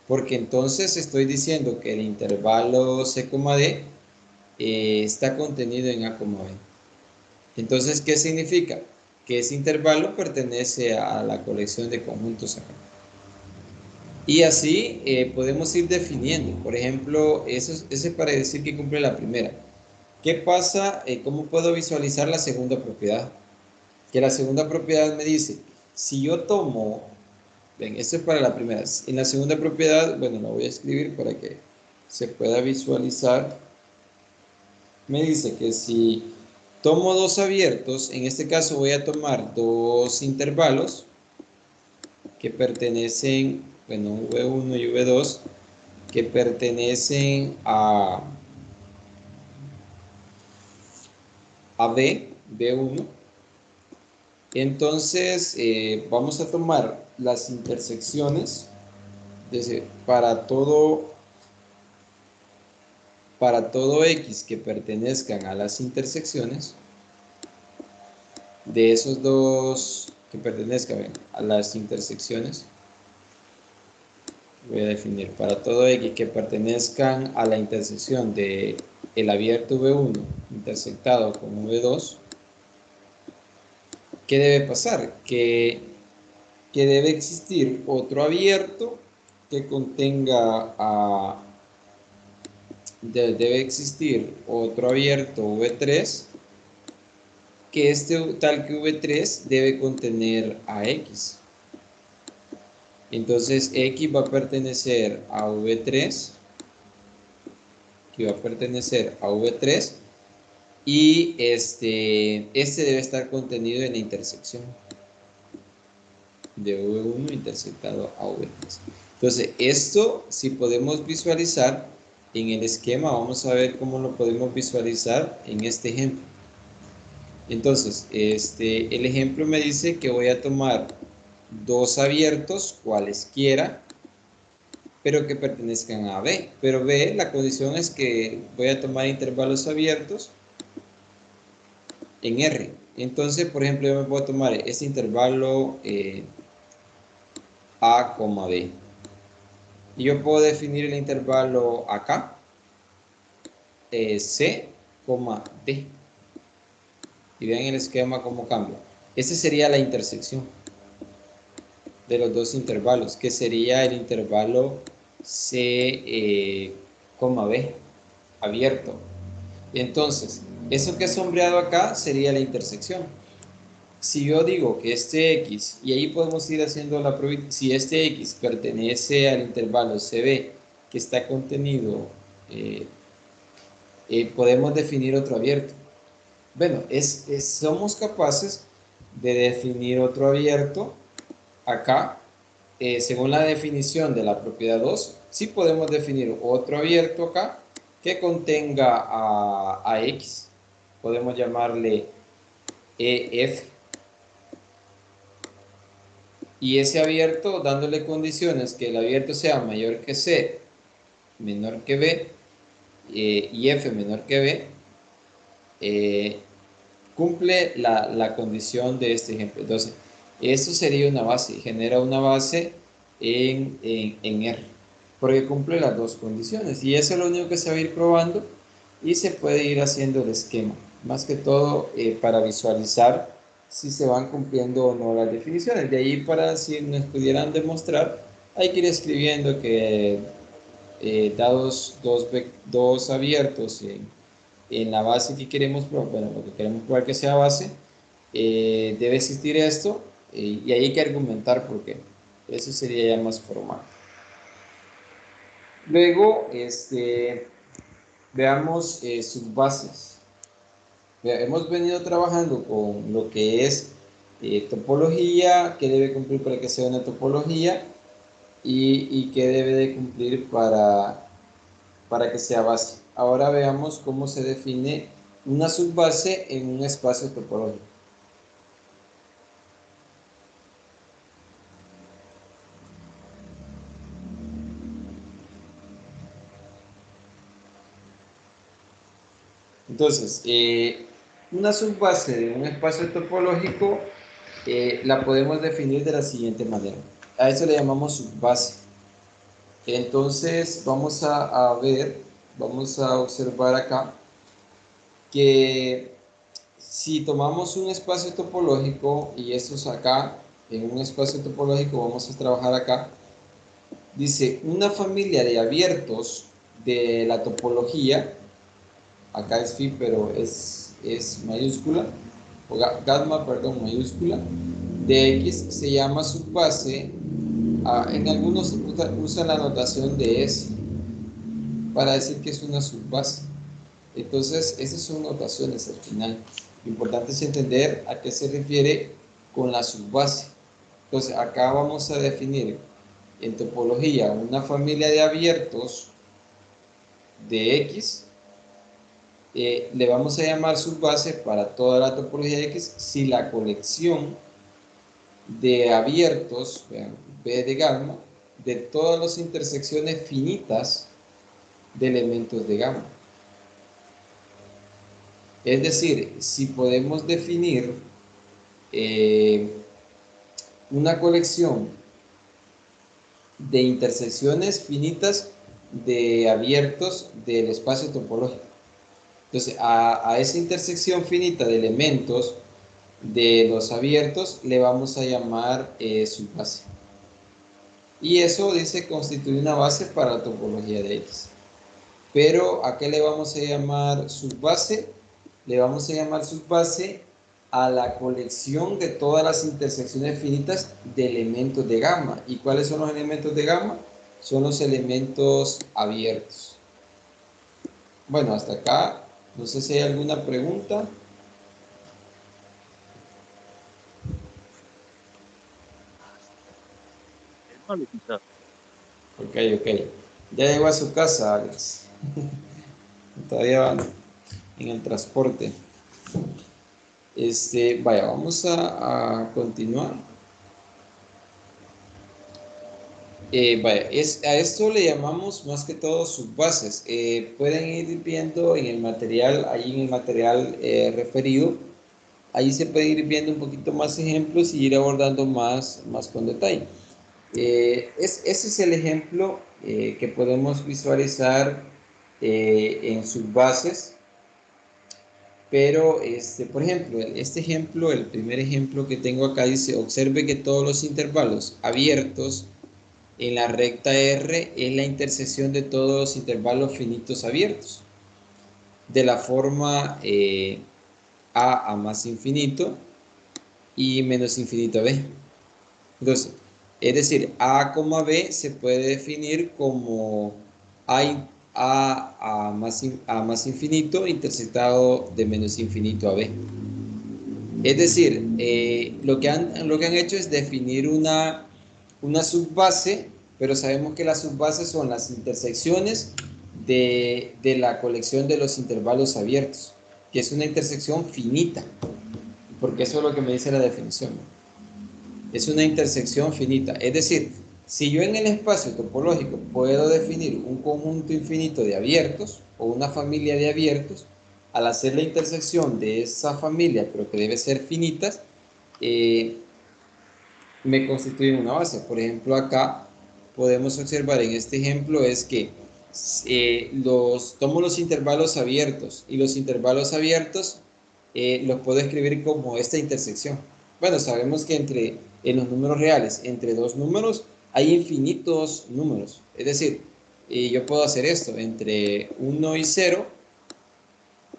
Porque entonces estoy diciendo que el intervalo C, D está contenido en A, B. Entonces, ¿qué significa? Que ese intervalo pertenece a la colección de conjuntos acá. Y así podemos ir definiendo. Por ejemplo, eso es para decir que cumple la primera. ¿Qué pasa? ¿Cómo puedo visualizar la segunda propiedad? Que la segunda propiedad me dice, si yo tomo, ven, esto es para la primera. En la segunda propiedad, bueno, la voy a escribir para que se pueda visualizar. Me dice que si tomo dos abiertos, en este caso voy a tomar dos intervalos que pertenecen, bueno, V1 y V2, que pertenecen a B1. Entonces, vamos a tomar las intersecciones para todo X que pertenezcan a las intersecciones de esos dos que pertenezcan a las intersecciones. Voy a definir para todo X que pertenezcan a la intersección de el abierto V1 intersectado con V2. ¿Qué debe pasar? Que debe existir otro abierto que contenga debe existir otro abierto V3 que tal que V3 debe contener a X. Entonces X va a pertenecer a V3, que va a pertenecer a V3, y este debe estar contenido en la intersección de V1 intersectado a V3. Entonces, esto, si podemos visualizar en el esquema, vamos a ver cómo lo podemos visualizar en este ejemplo. Entonces, el ejemplo me dice que voy a tomar dos abiertos, cualesquiera, pero que pertenezcan a B. Pero B, la condición es que voy a tomar intervalos abiertos en R. Entonces, por ejemplo, yo me puedo tomar este intervalo A, B. Y yo puedo definir el intervalo acá, C, D. Y vean el esquema cómo cambia. Esa sería la intersección de los dos intervalos, que sería el intervalo C, B, abierto. Entonces, eso que he sombreado acá sería la intersección. Si yo digo que este X, y ahí podemos ir haciendo la prueba, si este X pertenece al intervalo CB que está contenido, podemos definir otro abierto. Bueno, somos capaces de definir otro abierto acá, según la definición de la propiedad 2, sí podemos definir otro abierto acá que contenga a X. Podemos llamarle EF. Y ese abierto, dándole condiciones que el abierto sea mayor que C, menor que B, y f menor que b, cumple la condición de este ejemplo. Entonces, esto sería una base, genera una base en R, porque cumple las dos condiciones. Y eso es lo único que se va a ir probando y se puede ir haciendo el esquema. Más que todo para visualizar si se van cumpliendo o no las definiciones. De ahí para si nos pudieran demostrar, hay que ir escribiendo que dados dos abiertos en la base que queremos probar, bueno, lo que queremos probar que sea base, debe existir esto y ahí hay que argumentar por qué. Eso sería ya más formal. Luego, veamos sus bases. Hemos venido trabajando con lo que es topología, qué debe cumplir para que sea una topología y qué debe de cumplir para que sea base. Ahora veamos cómo se define una subbase en un espacio topológico. Entonces, una subbase de un espacio topológico la podemos definir de la siguiente manera. A eso le llamamos subbase. Entonces, vamos a observar acá que si tomamos un espacio topológico y esto es acá, en un espacio topológico vamos a trabajar acá, dice una familia de abiertos de la topología, acá es phi pero es mayúscula, o gamma, perdón, mayúscula, de X se llama subbase, en algunos usan la notación de S para decir que es una subbase. Entonces, esas son notaciones al final. Lo importante es entender a qué se refiere con la subbase. Entonces, acá vamos a definir en topología una familia de abiertos de X. Le vamos a llamar subbase para toda la topología de X si la colección de abiertos, vean, B de gamma, de todas las intersecciones finitas de elementos de gamma. Es decir, si podemos definir una colección de intersecciones finitas de abiertos del espacio topológico. Entonces, a esa intersección finita de elementos de los abiertos le vamos a llamar subbase. Y eso dice constituye una base para la topología de X. Pero ¿a qué le vamos a llamar subbase? Le vamos a llamar subbase a la colección de todas las intersecciones finitas de elementos de gamma. ¿Y cuáles son los elementos de gamma? Son los elementos abiertos. Bueno, hasta acá, no sé si hay alguna pregunta. Ok, ok. Ya llegó a su casa, Alex. Todavía van en el transporte. Vaya, vamos a continuar. Vaya, a esto le llamamos más que todo subbases. Pueden ir viendo en el material, ahí en el material referido, ahí se puede ir viendo un poquito más ejemplos y ir abordando más con detalle. Ese es el ejemplo que podemos visualizar en subbases. Pero, por ejemplo, este ejemplo, el primer ejemplo que tengo acá dice, observe que todos los intervalos abiertos en la recta R es la intersección de todos los intervalos finitos abiertos, de la forma a más infinito y menos infinito a b. Entonces, es decir, a, b se puede definir como a más infinito intersectado de menos infinito a b. Es decir, lo que han hecho es definir una subbase, pero sabemos que las subbases son las intersecciones de la colección de los intervalos abiertos, que es una intersección finita, porque eso es lo que me dice la definición. Es una intersección finita, es decir, Si yo en el espacio topológico puedo definir un conjunto infinito de abiertos o una familia de abiertos, al hacer la intersección de esa familia, pero que debe ser finitas, eh, me constituyen una base. Por ejemplo, acá podemos observar en este ejemplo es que tomo los intervalos abiertos y los intervalos abiertos los puedo escribir como esta intersección. Bueno, sabemos que en los números reales, entre dos números, hay infinitos números. Es decir, yo puedo hacer esto entre 1 y 0,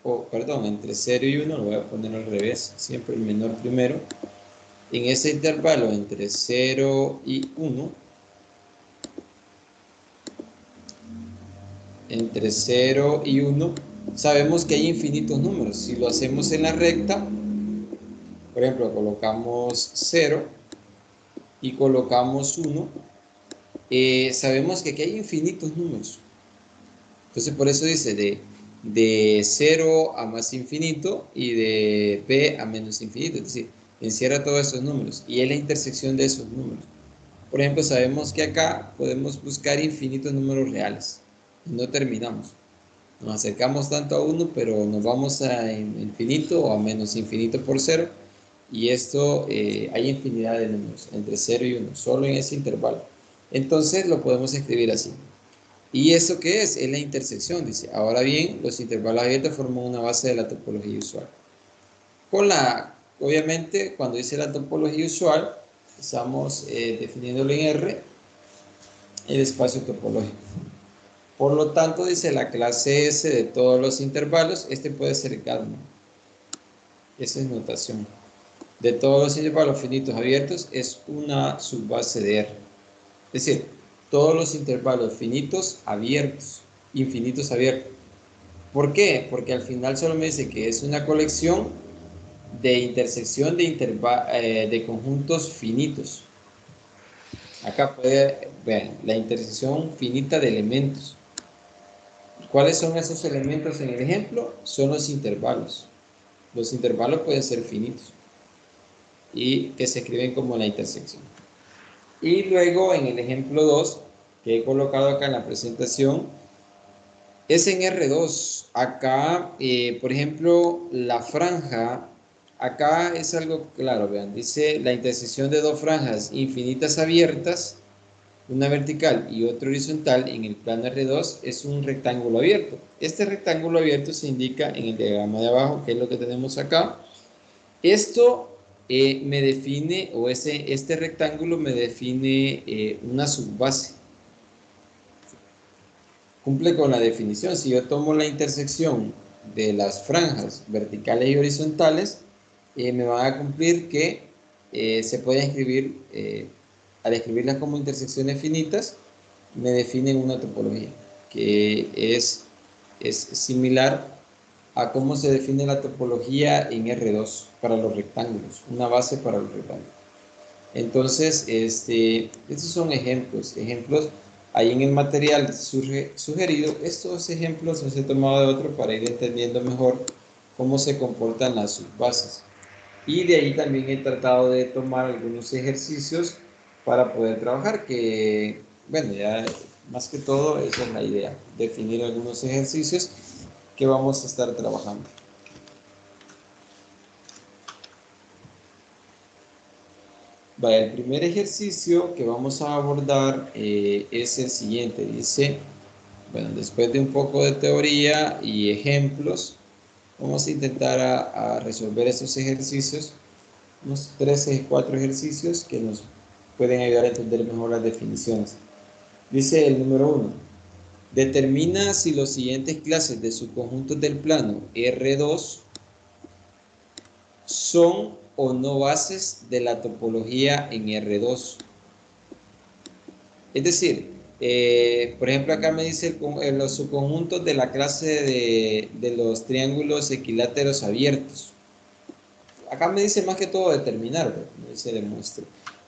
o perdón, entre 0 y 1, lo voy a poner al revés, siempre el menor primero. En ese intervalo entre 0 y 1, entre 0 y 1, sabemos que hay infinitos números. Si lo hacemos en la recta, por ejemplo, colocamos 0 y colocamos 1, sabemos que aquí hay infinitos números. Entonces, por eso dice de 0 a más infinito y de p a menos infinito. Es decir, encierra todos esos números y es la intersección de esos números. Por ejemplo, sabemos que acá podemos buscar infinitos números reales. No terminamos. Nos acercamos tanto a 1, pero nos vamos a infinito o a menos infinito por 0. Y esto hay infinidad de números, entre 0 y 1, solo en ese intervalo. Entonces lo podemos escribir así. ¿Y eso qué es? Es la intersección, dice. Ahora bien, los intervalos abiertos forman una base de la topología usual. Obviamente, cuando dice la topología usual, estamos definiéndolo en R, el espacio topológico. Por lo tanto, dice la clase S de todos los intervalos, este puede ser gamma. Esa es notación. De todos los intervalos finitos abiertos es una subbase de R. Es decir, todos los intervalos finitos abiertos, infinitos abiertos. ¿Por qué? Porque al final solo me dice que es una colección de intersección de conjuntos finitos. Acá puede ver la intersección finita de elementos. ¿Cuáles son esos elementos en el ejemplo? Son los intervalos. Los intervalos pueden ser finitos y que se escriben como la intersección. Y luego en el ejemplo 2, que he colocado acá en la presentación, es en R2. Acá, por ejemplo, la franja, acá es algo claro, vean, dice la intersección de dos franjas infinitas abiertas, una vertical y otra horizontal en el plano R2 es un rectángulo abierto. Este rectángulo abierto se indica en el diagrama de abajo, que es lo que tenemos acá. Esto me define, o este rectángulo me define una subbase. Cumple con la definición. Si yo tomo la intersección de las franjas verticales y horizontales, me van a cumplir que se puede escribir, al escribirlas como intersecciones finitas, me definen una topología, que es similar a cómo se define la topología en R2 para los rectángulos, una base para los rectángulos. Entonces, estos son ejemplos ahí en el material sugerido. Estos ejemplos los he tomado de otro para ir entendiendo mejor cómo se comportan las subbases. Y de ahí también he tratado de tomar algunos ejercicios para poder trabajar, que, bueno, ya más que todo esa es la idea, definir algunos ejercicios que vamos a estar trabajando. Vale, el primer ejercicio que vamos a abordar es el siguiente. Dice, bueno, después de un poco de teoría y ejemplos, vamos a intentar a resolver estos ejercicios, unos 13, 4 ejercicios que nos pueden ayudar a entender mejor las definiciones. Dice el número 1. Determina si los siguientes clases de subconjuntos del plano R2 son o no bases de la topología en R2. Es decir, por ejemplo, acá me dice los subconjuntos de la clase de los triángulos equiláteros abiertos. Acá me dice más que todo determinar, ¿verdad? No dice demuestre.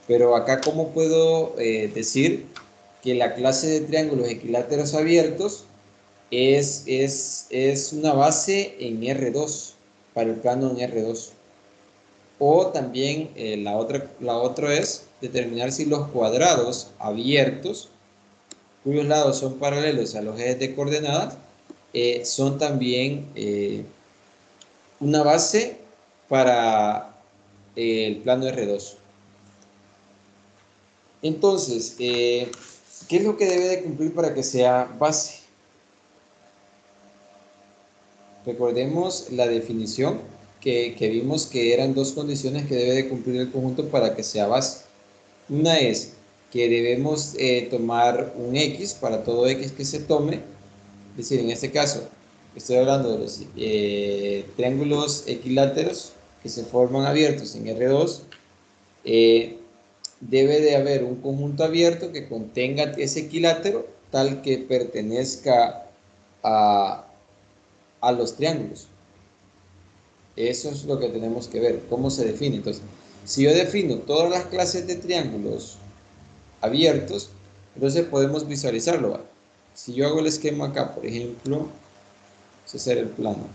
Pero acá, ¿cómo puedo decir que la clase de triángulos equiláteros abiertos es una base en R2, para el plano en R2? O también la otra es determinar si los cuadrados abiertos, cuyos lados son paralelos a los ejes de coordenadas, son también una base para el plano R2. Entonces, ¿qué es lo que debe de cumplir para que sea base? Recordemos la definición que vimos que eran dos condiciones que debe de cumplir el conjunto para que sea base. Una es que debemos tomar un X para todo X que se tome. Es decir, en este caso, estoy hablando de los triángulos equiláteros que se forman abiertos en R2. Debe de haber un conjunto abierto que contenga ese equilátero tal que pertenezca a los triángulos. Eso es lo que tenemos que ver, cómo se define. Entonces, si yo defino todas las clases de triángulos abiertos, entonces podemos visualizarlo, ¿va? Si yo hago el esquema acá, por ejemplo, vamos a hacer el plano.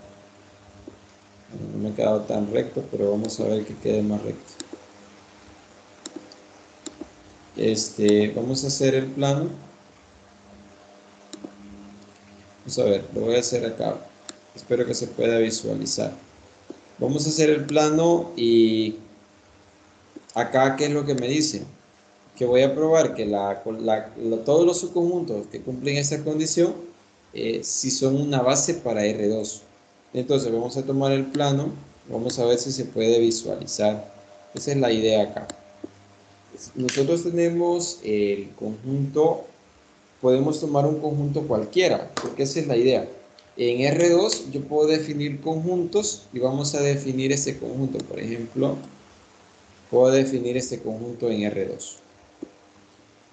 No me ha quedado tan recto, pero vamos a ver que quede más recto. Vamos a hacer el plano. Vamos a ver, lo voy a hacer acá. Espero que se pueda visualizar. Vamos a hacer el plano y acá, ¿qué es lo que me dice? Que voy a probar que todos los subconjuntos que cumplen esta condición, si son una base para R2. Entonces vamos a tomar el plano, vamos a ver si se puede visualizar. Esa es la idea acá. Nosotros tenemos el conjunto, podemos tomar un conjunto cualquiera, porque esa es la idea. En R2 yo puedo definir conjuntos y vamos a definir este conjunto. Por ejemplo, puedo definir este conjunto en R2.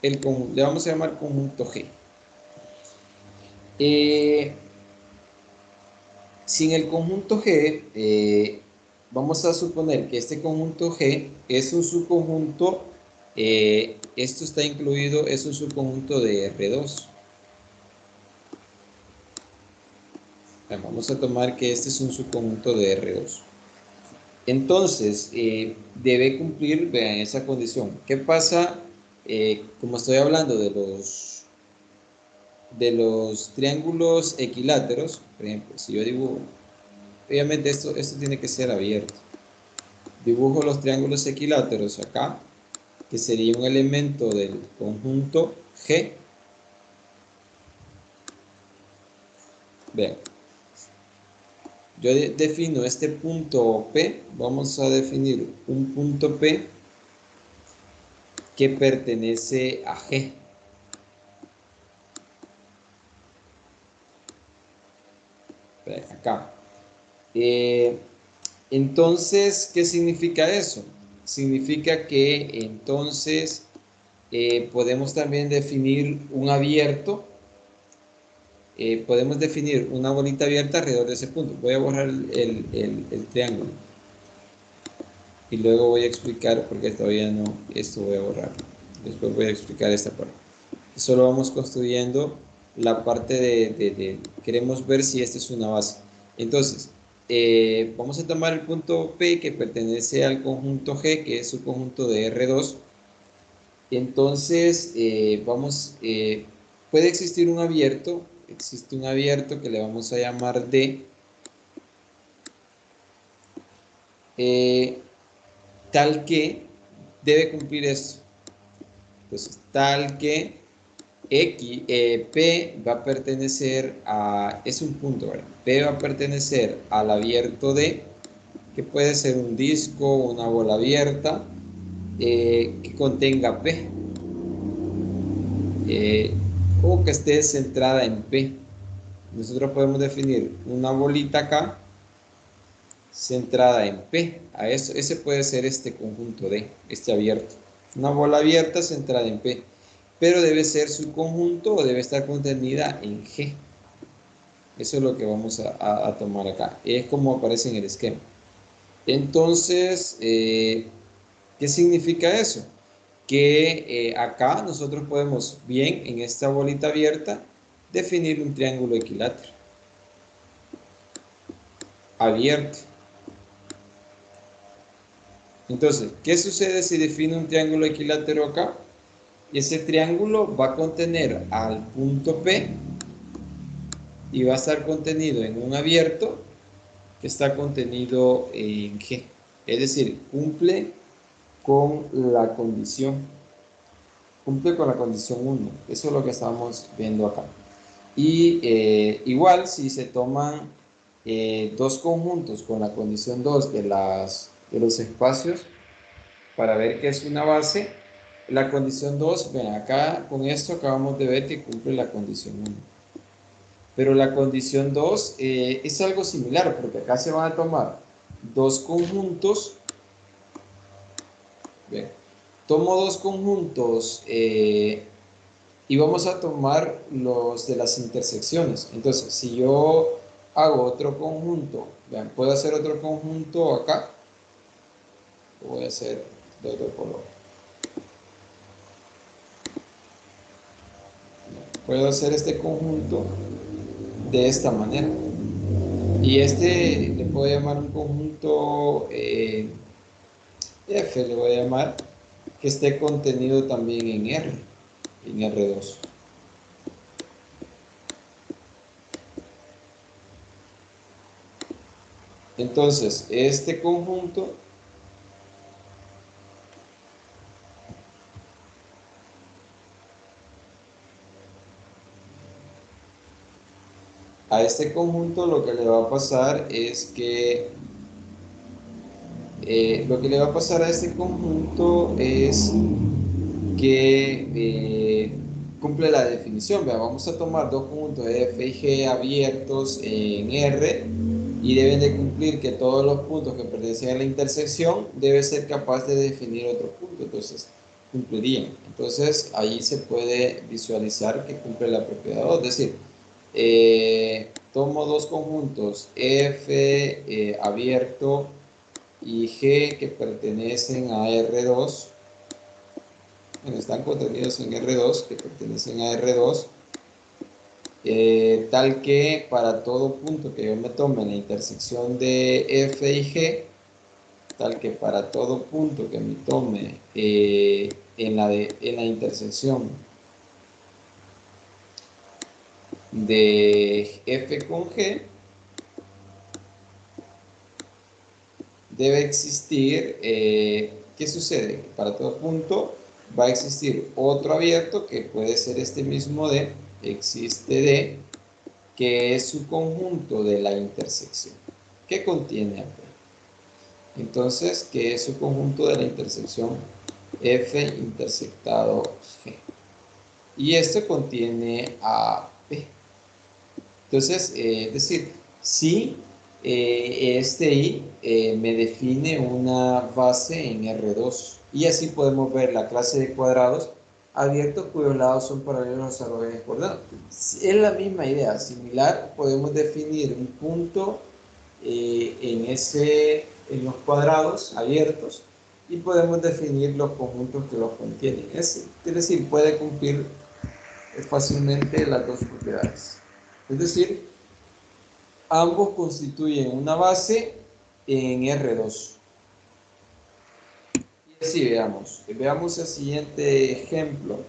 Le vamos a llamar conjunto G. Sin el conjunto G, vamos a suponer que este conjunto G es un subconjunto, esto está incluido, es un subconjunto de R2. Vamos a tomar que este es un subconjunto de R2. Entonces, debe cumplir, vean, esa condición. ¿Qué pasa? Como estoy hablando de los triángulos equiláteros, por ejemplo, si yo dibujo, obviamente esto tiene que ser abierto. Dibujo los triángulos equiláteros acá, que sería un elemento del conjunto G. Vean, yo defino este punto P, vamos a definir un punto P que pertenece a G. Vean, acá. Entonces, ¿qué significa eso? Significa que entonces podemos también definir un abierto, podemos definir una bolita abierta alrededor de ese punto. Voy a borrar el triángulo y luego voy a explicar, porque todavía no, esto voy a borrar. Después voy a explicar esta parte. Solo vamos construyendo la parte queremos ver si esta es una base. Entonces, vamos a tomar el punto P que pertenece al conjunto G, que es su conjunto de R2. Entonces, puede existir un abierto, existe un abierto que le vamos a llamar D, tal que debe cumplir esto. Entonces, tal que P va a pertenecer es un punto, ¿verdad? P va a pertenecer al abierto D, que puede ser un disco, una bola abierta, que contenga P, o que esté centrada en P. Nosotros podemos definir una bolita acá, centrada en P. Ese puede ser este conjunto D, este abierto. Una bola abierta centrada en P. Pero debe ser su conjunto o debe estar contenida en G. Eso es lo que vamos a tomar acá. Es como aparece en el esquema. Entonces, ¿qué significa eso? Que acá nosotros podemos bien en esta bolita abierta definir un triángulo equilátero abierto. Entonces, ¿qué sucede si defino un triángulo equilátero acá? Ese triángulo va a contener al punto P y va a estar contenido en un abierto que está contenido en G. Es decir, cumple con la condición 1. Eso es lo que estamos viendo acá. Y igual, si se toman dos conjuntos con la condición 2 de los espacios, para ver qué es una base, la condición 2, ven, acá con esto acabamos de ver que cumple la condición 1. Pero la condición 2 es algo similar, porque acá se van a tomar dos conjuntos. Bien, tomo dos conjuntos y vamos a tomar los de las intersecciones. Entonces, si yo hago otro conjunto, vean, puedo hacer otro conjunto acá, lo voy a hacer de otro color. Puedo hacer este conjunto de esta manera. Y este le puedo llamar un conjunto F, le voy a llamar, que esté contenido también en R2. Entonces, este conjunto a este conjunto lo que le va a pasar es que lo que le va a pasar a este conjunto es que cumple la definición. Vea, vamos a tomar dos conjuntos F y G abiertos en R y deben de cumplir que todos los puntos que pertenecen a la intersección debe ser capaz de definir otro punto. Entonces, cumplirían. Entonces, ahí se puede visualizar que cumple la propiedad 2. Es decir, tomo dos conjuntos F abierto y G que pertenecen a R2, bueno, están contenidos en R2, que pertenecen a R2, tal que para todo punto que yo me tome en la intersección de F y G, tal que para todo punto que me tome en la intersección de F con G, debe existir, ¿qué sucede? Para todo punto va a existir otro abierto que puede ser este mismo D, existe D, que es su conjunto de la intersección. ¿Qué contiene AP? Entonces, ¿qué es su conjunto de la intersección F intersectado G? Y esto contiene AP. Entonces, es decir, si este I me define una base en R2 y así podemos ver la clase de cuadrados abiertos cuyos lados son paralelos a los ejes coordenados. Es la misma idea, similar, podemos definir un punto en los cuadrados abiertos y podemos definir los conjuntos que los contienen. Es decir, puede cumplir fácilmente las dos propiedades. Es decir, ambos constituyen una base en R2. Y así veamos el siguiente ejemplo.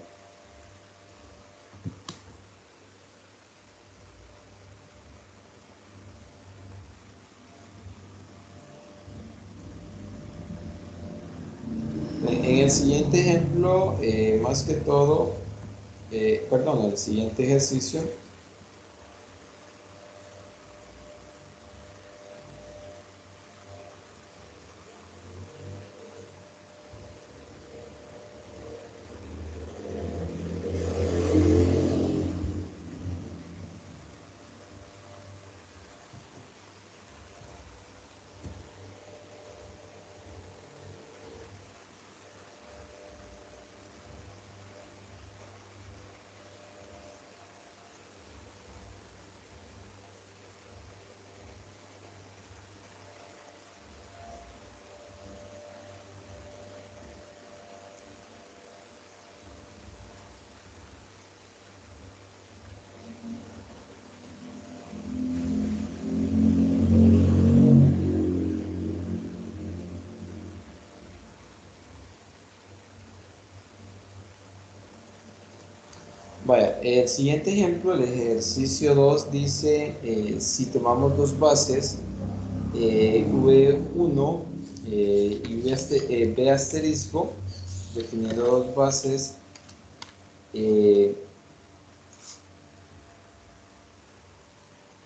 En el siguiente ejemplo, más que todo, perdón, el siguiente ejercicio, el siguiente ejemplo, el ejercicio 2 dice, si tomamos dos bases, V1 y B asterisco, definiendo dos bases,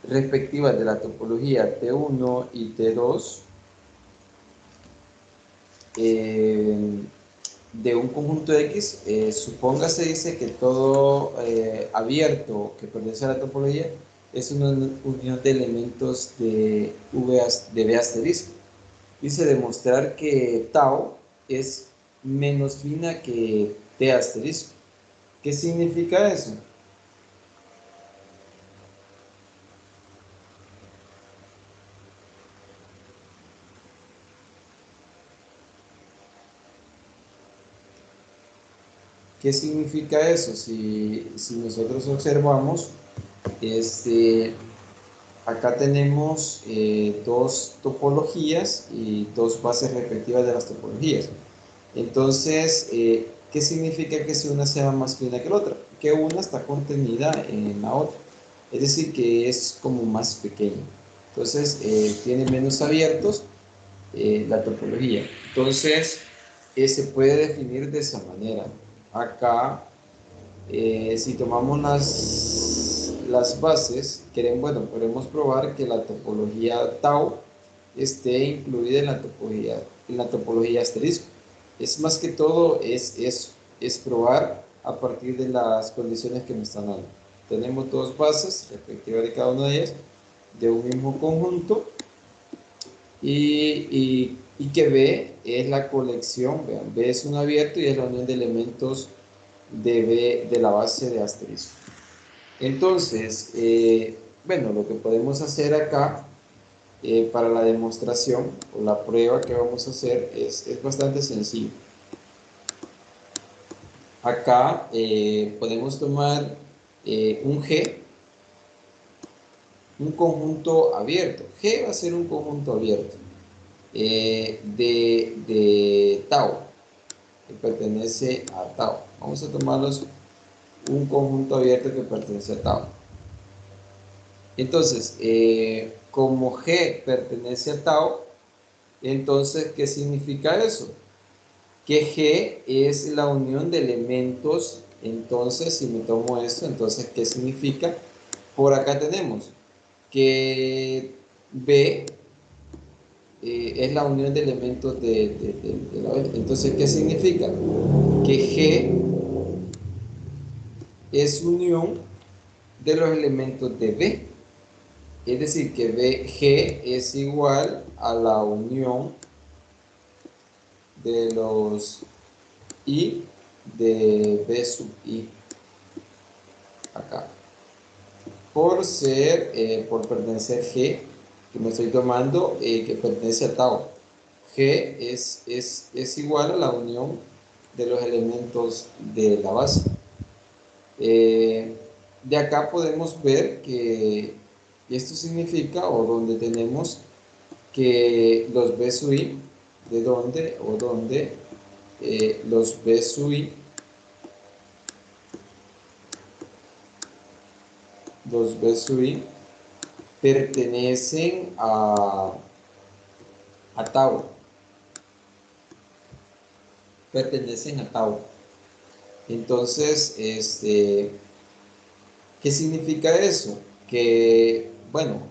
respectivas de la topología T1 y T2, de un conjunto X, supóngase, dice que todo abierto que pertenece a la topología es una unión de elementos de B asterisco. Dice demostrar que tau es menos fina que T asterisco. ¿Qué significa eso? ¿Qué significa eso? Si nosotros observamos, acá tenemos dos topologías y dos bases respectivas de las topologías. Entonces, ¿qué significa que si una sea más fina que la otra? Que una está contenida en la otra. Es decir, que es como más pequeña. Entonces, tiene menos abiertos la topología. Entonces, se puede definir de esa manera. Acá, si tomamos las bases, bueno, podemos probar que la topología tau esté incluida en la topología asterisco. Es más que todo, es eso, es probar a partir de las condiciones que me están dando. Tenemos dos bases, respectivas de cada una de ellas, de un mismo conjunto, y que B es la colección, vean, B es un abierto y es la unión de elementos de B de la base de asterisco. Entonces, bueno, lo que podemos hacer acá para la demostración o la prueba que vamos a hacer es bastante sencillo. Acá podemos tomar un G, un conjunto abierto. G va a ser un conjunto abierto de tau, que pertenece a tau. Vamos a tomarlos un conjunto abierto que pertenece a tau. Entonces, como G pertenece a tau, entonces, ¿qué significa eso? Que G es la unión de elementos. Entonces, si me tomo esto, entonces, ¿qué significa? Por acá tenemos que B es la unión de elementos de la B. Entonces, ¿qué significa? Que G es unión de los elementos de B. Es decir, que G es igual a la unión de los I de B sub I. Acá. Por pertenecer G, que me estoy tomando, que pertenece a tau. G es igual a la unión de los elementos de la base. De acá podemos ver que esto significa, o donde tenemos que los B sub I, de donde, o donde los B sub I, los B sub I pertenecen a tau. Pertenecen a tau. Entonces, ¿qué significa eso? Que, bueno,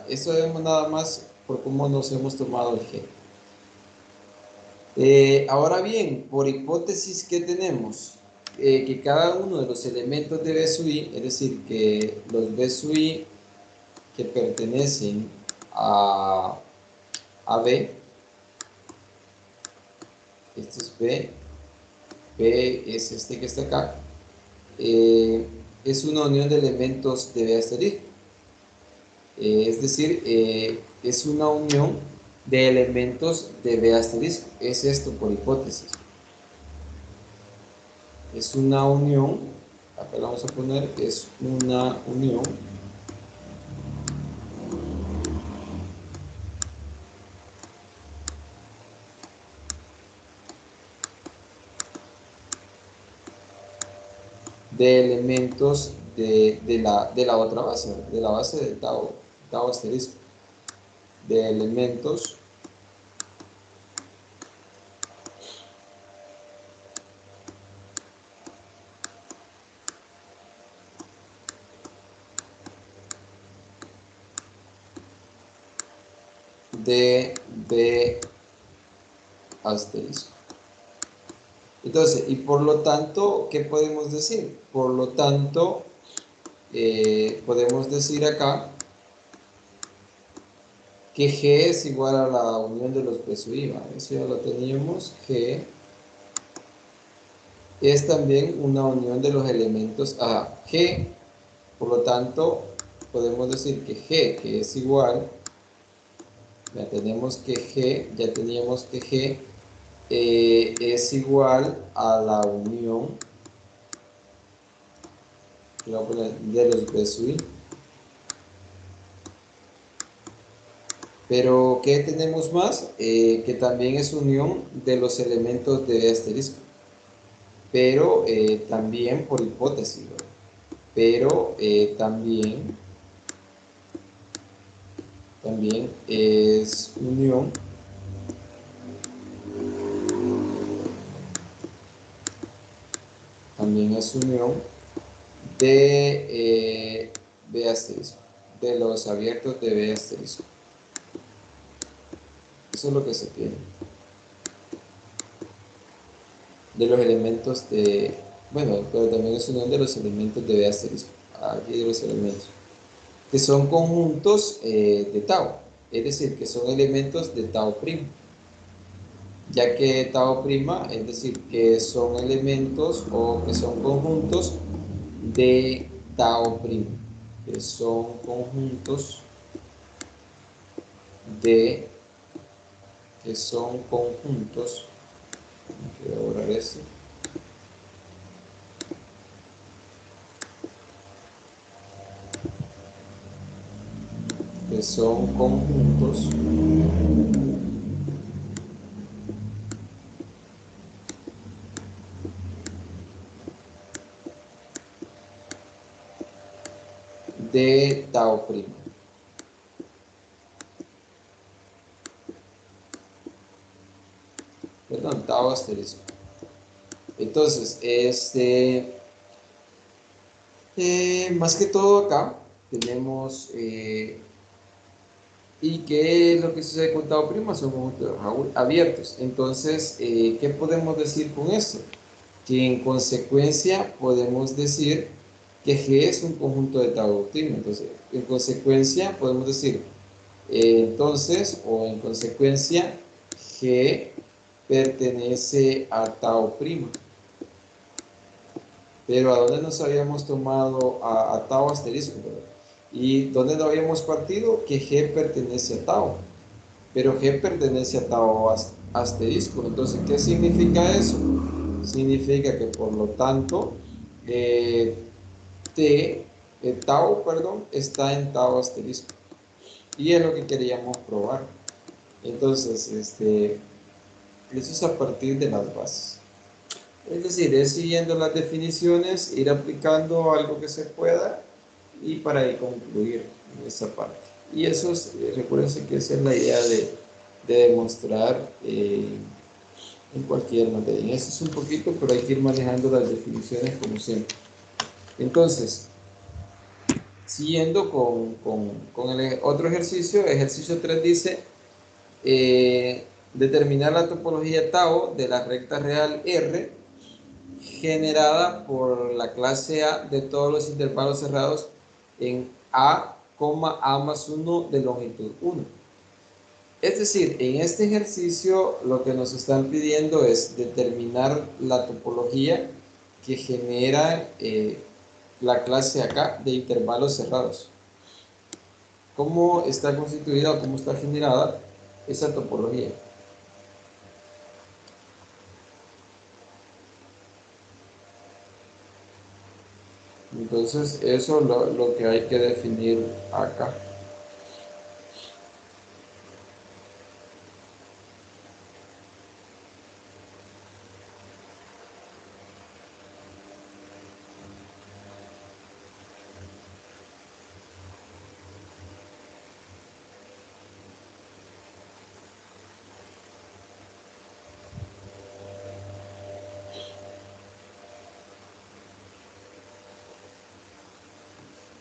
esto vemos nada más por cómo nos hemos tomado el G. Ahora bien, por hipótesis que tenemos, que cada uno de los elementos de B sub I, es decir, que los B sub I que pertenecen a B, este es B, B es este que está acá, es una unión de elementos de B asterisco. Es decir, es una unión de elementos de B asterisco. Es esto por hipótesis. Es una unión, acá la vamos a poner, es una unión de elementos de la otra base, de la base de tau asterisco, de elementos de B asterisco. Entonces, y por lo tanto, ¿qué podemos decir? Por lo tanto, podemos decir acá que G es igual a la unión de los B sub I, ¿va? Eso ya lo teníamos. G es también una unión de los elementos a G. Por lo tanto, podemos decir que G, que es igual, ya teníamos que G es igual a la unión de los B sub I. Pero, ¿qué tenemos más? Que también es unión de los elementos de B asterisco. Pero también por hipótesis, ¿verdad? Pero también es unión de B asterisco, de los abiertos de B asterisco. Eso es lo que se tiene. De los elementos de, bueno, pero también es unión de los elementos de B asterisco. Aquí de los elementos. Que son conjuntos de tau. Es decir, que son elementos de tau primo. Ya que tau prima, es decir, que son elementos o que son conjuntos de tau primo. Que son conjuntos de, que son conjuntos, voy a borrar esto, que son conjuntos de tau primo. Perdón, tau asterisco. Entonces, más que todo acá tenemos, ¿y qué es lo que sucede con tau prima? Son conjuntos abiertos. Entonces, ¿qué podemos decir con esto? Que en consecuencia podemos decir que G es un conjunto de tau prima. Entonces, en consecuencia podemos decir, entonces, o en consecuencia, G pertenece a tau prima. Pero ¿a dónde nos habíamos tomado a tau asterisco? ¿Verdad? ¿Y dónde nos habíamos partido? Que G pertenece a tau. Pero G pertenece a tau asterisco. Entonces, ¿qué significa eso? Significa que por lo tanto, tau, perdón, está en tau asterisco. Y es lo que queríamos probar. Entonces, eso es a partir de las bases. Es decir, es siguiendo las definiciones, ir aplicando algo que se pueda y para ahí concluir en esa parte. Y eso es, recuérdense que esa es la idea de demostrar en cualquier materia. Eso es un poquito, pero hay que ir manejando las definiciones como siempre. Entonces, siguiendo con el otro ejercicio 3 dice, determinar la topología tau de la recta real R generada por la clase A de todos los intervalos cerrados en A, A más 1 de longitud 1. Es decir, en este ejercicio lo que nos están pidiendo es determinar la topología que genera la clase acá de intervalos cerrados. ¿Cómo está constituida o cómo está generada esa topología? Entonces, eso es lo que hay que definir acá.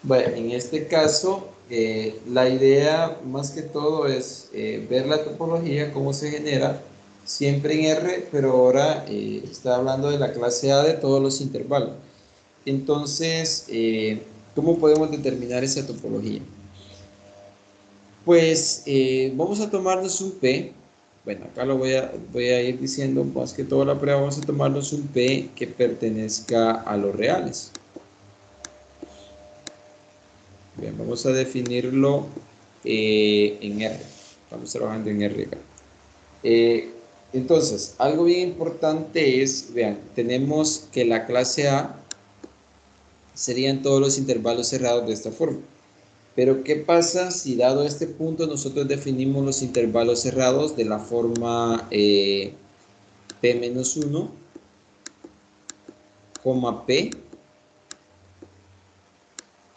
Bueno, en este caso, la idea más que todo es ver la topología, cómo se genera, siempre en R, pero ahora está hablando de la clase A de todos los intervalos. Entonces, ¿cómo podemos determinar esa topología? Pues vamos a tomarnos un P. Bueno, acá voy a ir diciendo más que todo la prueba. Vamos a tomarnos un P que pertenezca a los reales. Bien, vamos a definirlo en R. Estamos trabajando en R acá. Eh, entonces, algo bien importante es, vean, tenemos que la clase A serían todos los intervalos cerrados de esta forma. Pero, ¿qué pasa si dado este punto nosotros definimos los intervalos cerrados de la forma P-1, P,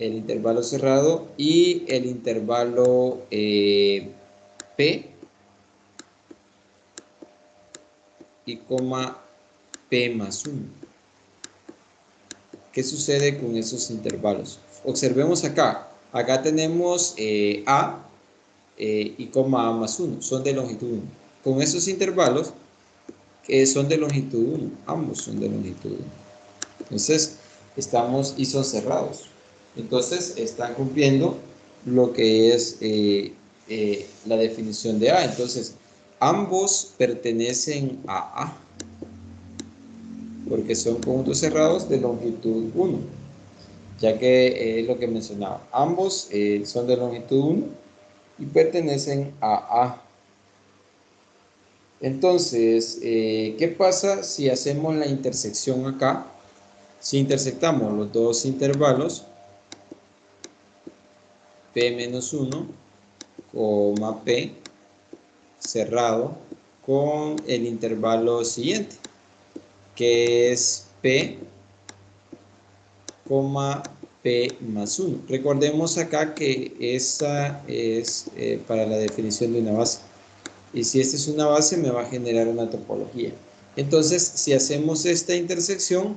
el intervalo cerrado, y el intervalo P y coma P más 1? ¿Qué sucede con esos intervalos? Observemos acá. Acá tenemos A y coma A más 1. Son de longitud 1. Con esos intervalos son de longitud 1. Ambos son de longitud 1. Entonces, y son cerrados. Entonces, están cumpliendo lo que es la definición de A. Entonces, ambos pertenecen a A, porque son conjuntos cerrados de longitud 1, ya que es lo que mencionaba. Ambos son de longitud 1 y pertenecen a A. Entonces, ¿qué pasa si hacemos la intersección acá? Si intersectamos los dos intervalos, P-1, P cerrado, con el intervalo siguiente, que es P, P más 1. Recordemos acá que esa es para la definición de una base. Y si esta es una base, me va a generar una topología. Entonces, si hacemos esta intersección,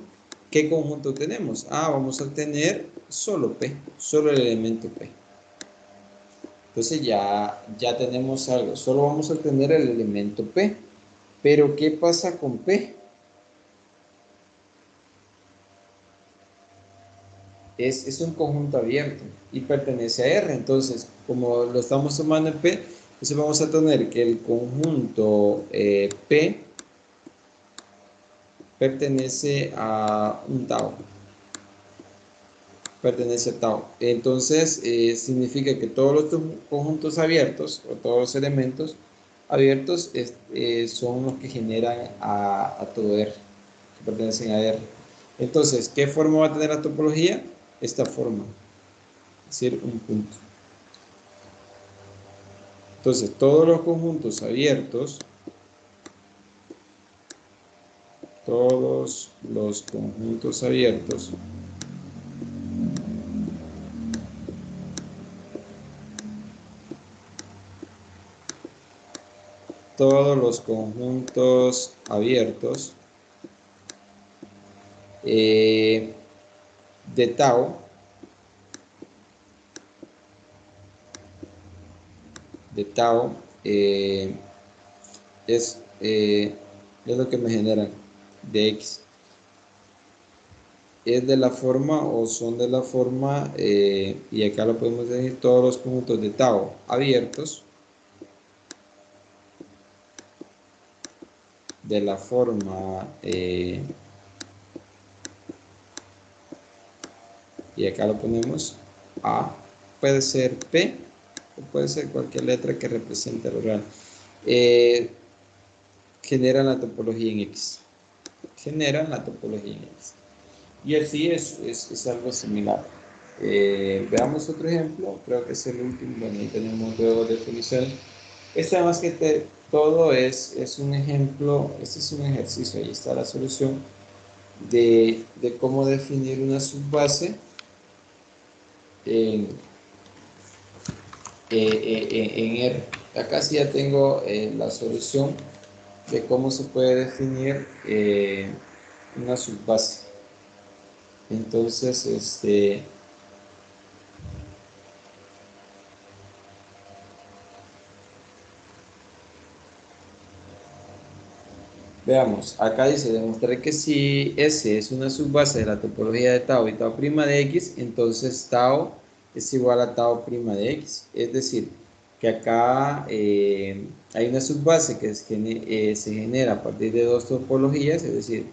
¿qué conjunto tenemos? Vamos a tener solo P, solo el elemento P. Entonces ya tenemos algo, solo vamos a tener el elemento P. Pero ¿qué pasa con P? Es un conjunto abierto y pertenece a R. Entonces, como lo estamos tomando en P, entonces vamos a tener que el conjunto P pertenece a un tau. Pertenece a tau. Entonces, significa que todos los conjuntos abiertos o todos los elementos abiertos son los que generan a todo R, que pertenecen a R. Entonces, ¿qué forma va a tener la topología? Esta forma, es decir, un punto. Entonces, todos los conjuntos abiertos, todos los conjuntos abiertos todos los conjuntos abiertos de tau es lo que me generan de X. Es de la forma o son de la forma, y acá lo podemos decir, todos los conjuntos de tau abiertos de la forma, y acá lo ponemos A, puede ser P o puede ser cualquier letra que represente lo real. Generan la topología en X. Generan la topología en X. Y así es algo similar. Veamos otro ejemplo, creo que es el último. Bueno, ahí tenemos dos definiciones. Esta más que todo es un ejemplo, este es un ejercicio, ahí está la solución de cómo definir una subbase en R. Acá sí ya tengo la solución de cómo se puede definir una subbase. Entonces, Veamos, acá dice, demostré que si S es una subbase de la topología de tau y tau prima de X, entonces tau es igual a tau prima de X. Es decir, que acá hay una subbase que se genera a partir de dos topologías, es decir,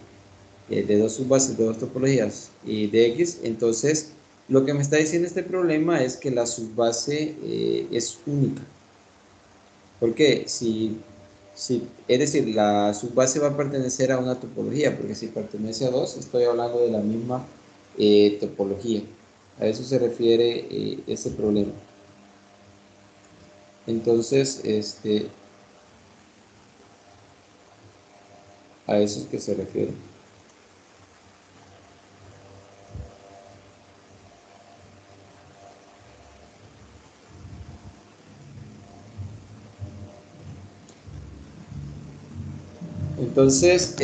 de dos subbases de dos topologías y de X. Entonces, lo que me está diciendo este problema es que la subbase es única. ¿Por qué? Es decir, la subbase va a pertenecer a una topología, porque si pertenece a dos, estoy hablando de la misma topología. A eso se refiere ese problema. Entonces, a eso es que se refiere. Entonces,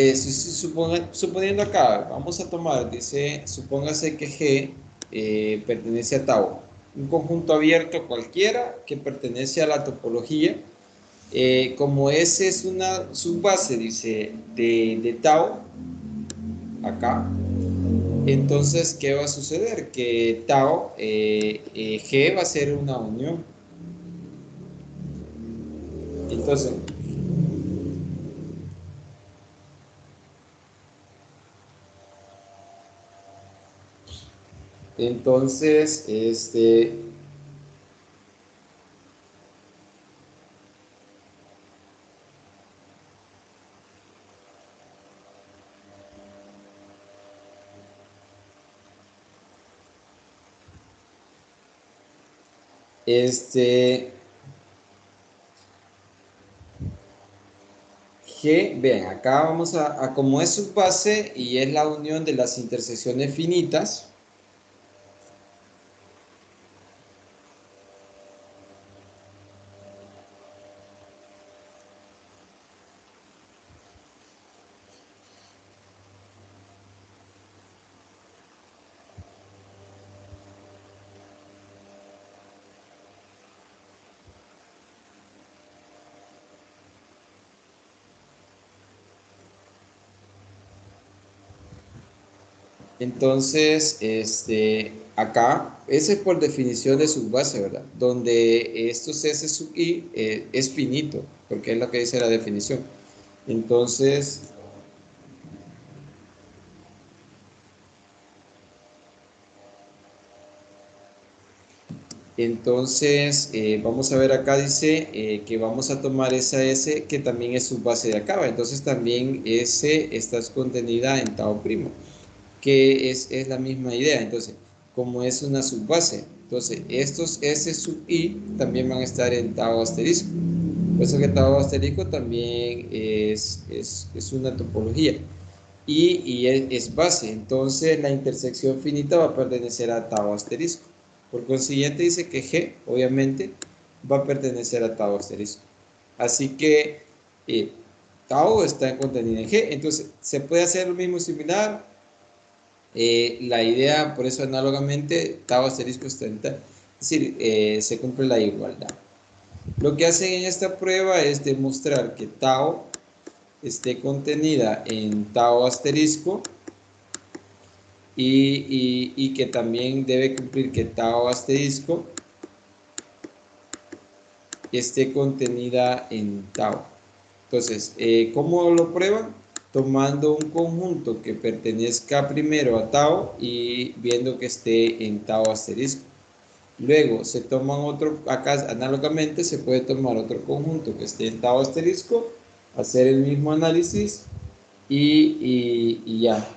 suponiendo acá, vamos a tomar, dice, supóngase que G pertenece a tau, un conjunto abierto cualquiera que pertenece a la topología. Como S es una subbase, dice, de tau, acá, entonces, ¿qué va a suceder? Que tau, G va a ser una unión. Entonces, entonces, este, G, vean, acá vamos como es subbase y es la unión de las intersecciones finitas, entonces, acá, ese es por definición de subbase, ¿verdad? Donde estos S sub I es finito, porque es lo que dice la definición. Entonces, vamos a ver acá, dice que vamos a tomar esa S que también es subbase de acá, ¿va? Entonces también S está contenida en tau primo, que es la misma idea. Entonces, como es una subbase, entonces estos S sub I también van a estar en tau asterisco. Por eso que tau asterisco también es una topología y es base. Entonces la intersección finita va a pertenecer a tau asterisco. Por consiguiente dice que G, obviamente, va a pertenecer a tau asterisco. Así que tau está contenida en G. Entonces, se puede hacer lo mismo similar. La idea, por eso análogamente, tau asterisco está en tau. Es decir, se cumple la igualdad. Lo que hacen en esta prueba es demostrar que tau esté contenida en tau asterisco y que también debe cumplir que tau asterisco esté contenida en tau. Entonces, ¿cómo lo prueban? Tomando un conjunto que pertenezca primero a tau y viendo que esté en tau asterisco. Luego se toman otro, acá análogamente se puede tomar otro conjunto que esté en tau asterisco, hacer el mismo análisis y ya.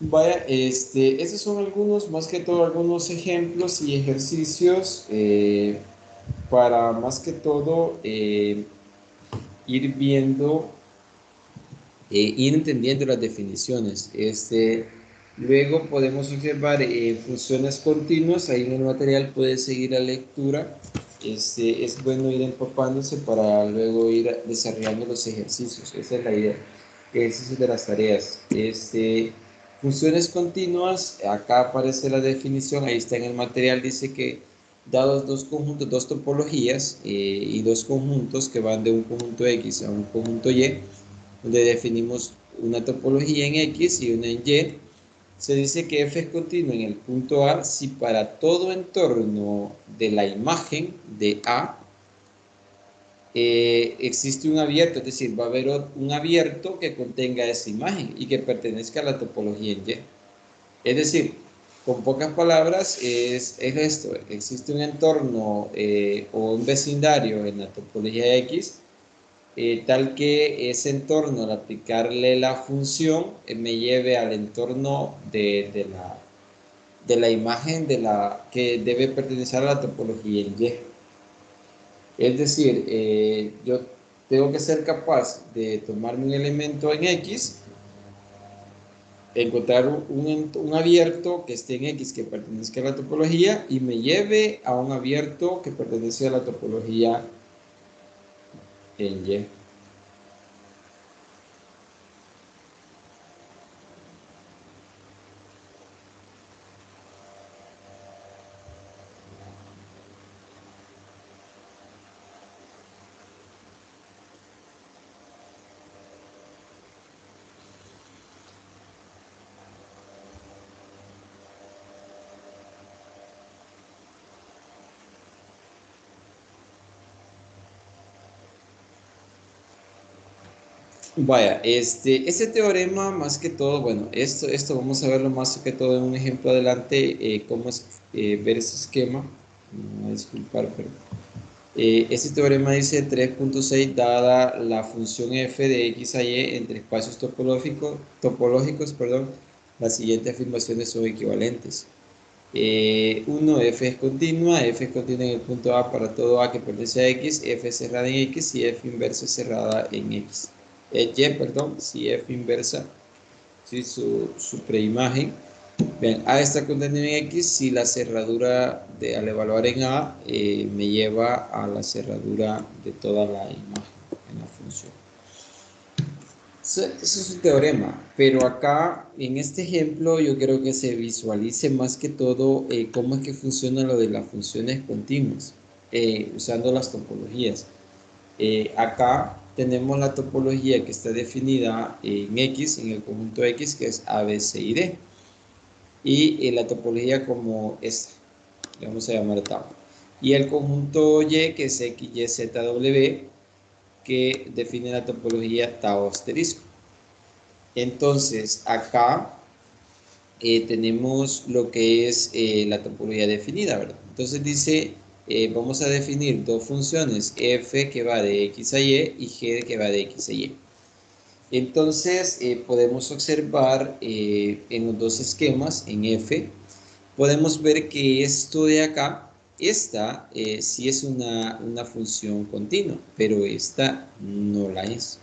Vaya, esos son algunos, más que todo, algunos ejemplos y ejercicios para más que todo ir viendo, ir entendiendo las definiciones. Luego podemos observar funciones continuas, ahí en el material puede seguir la lectura. Es bueno ir empapándose para luego ir desarrollando los ejercicios, esa es la idea, ejercicios de las tareas. Funciones continuas, acá aparece la definición, ahí está en el material, dice que dados dos conjuntos, dos topologías y dos conjuntos que van de un conjunto X a un conjunto Y, donde definimos una topología en X y una en Y, se dice que f es continuo en el punto A si para todo entorno de la imagen de A existe un abierto, es decir, va a haber un abierto que contenga esa imagen y que pertenezca a la topología en Y. Es decir, con pocas palabras, es esto, existe un entorno o un vecindario en la topología X, tal que ese entorno, al aplicarle la función, me lleve al entorno de la imagen que debe pertenecer a la topología en Y. Es decir, yo tengo que ser capaz de tomarme un elemento en X, encontrar un abierto que esté en X que pertenezca a la topología y me lleve a un abierto que pertenece a la topología en Y. Vaya, ese teorema más que todo, bueno, esto vamos a verlo más que todo en un ejemplo adelante, cómo es ver ese esquema. Me voy a disculpar, pero ese teorema dice 3.6, dada la función f de x a y entre espacios topológicos, perdón, las siguientes afirmaciones son equivalentes. 1, f es continua en el punto A para todo A que pertenece a X, f es cerrada en X y f inversa es cerrada en X. Y, perdón, si f inversa, si su preimagen. Bien, A está contenida en X si la cerradura al evaluar en A me lleva a la cerradura de toda la imagen en la función. Eso es un teorema, pero acá en este ejemplo yo creo que se visualice más que todo cómo es que funciona lo de las funciones continuas, usando las topologías. Acá tenemos la topología que está definida en X, en el conjunto X, que es A, B, C y D. Y la topología como esta, le vamos a llamar tau. Y el conjunto Y, que es X, Y, Z, W, que define la topología tau asterisco. Entonces, acá tenemos lo que es la topología definida, ¿verdad? Entonces dice, vamos a definir dos funciones, f que va de x a y y g que va de x a y. Entonces, podemos observar en los dos esquemas, en f, podemos ver que esto de acá, esta sí es una función continua, pero esta no la es.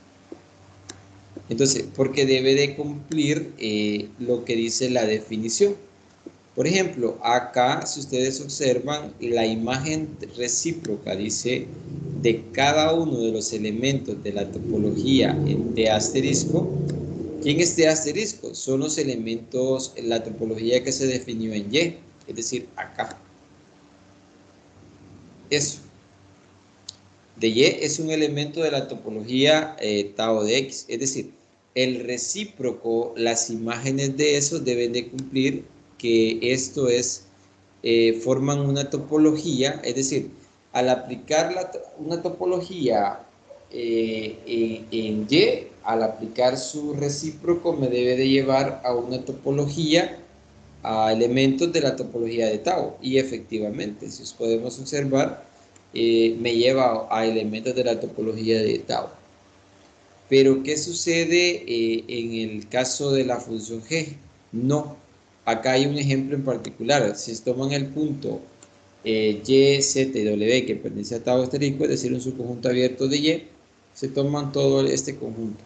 Entonces, porque debe de cumplir lo que dice la definición. Por ejemplo, acá, si ustedes observan, la imagen recíproca dice de cada uno de los elementos de la topología de asterisco. ¿Quién es de asterisco? Son los elementos, la topología que se definió en Y, es decir, acá. Eso. De Y es un elemento de la topología tau de X, es decir, el recíproco, las imágenes de eso deben de cumplir que esto es, forman una topología, es decir, al aplicar una topología en Y, al aplicar su recíproco me debe de llevar a una topología, a elementos de la topología de tau, y efectivamente, si os podemos observar, me lleva a elementos de la topología de tau. Pero, ¿qué sucede en el caso de la función g? No. Acá hay un ejemplo en particular. Si toman el punto Y, Z y W que pertenece a tau asterisco, es decir, un subconjunto abierto de Y, se toman todo este conjunto.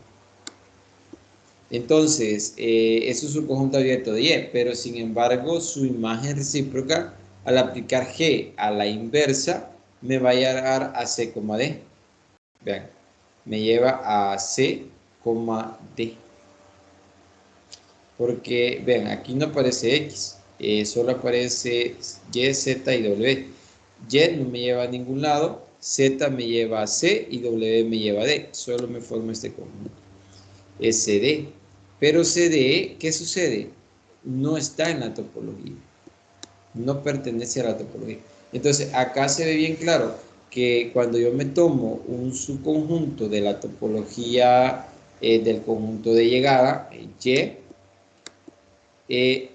Entonces, eso es un conjunto abierto de Y, pero sin embargo, su imagen recíproca, al aplicar G a la inversa, me va a llevar a C, D. Vean, me lleva a C, D. Porque, vean, aquí no aparece X, solo aparece Y, Z y W. Y no me lleva a ningún lado, Z me lleva a C y W me lleva a D. Solo me forma este conjunto. SD. Pero CD, ¿qué sucede? No está en la topología. No pertenece a la topología. Entonces, acá se ve bien claro que cuando yo me tomo un subconjunto de la topología del conjunto de llegada,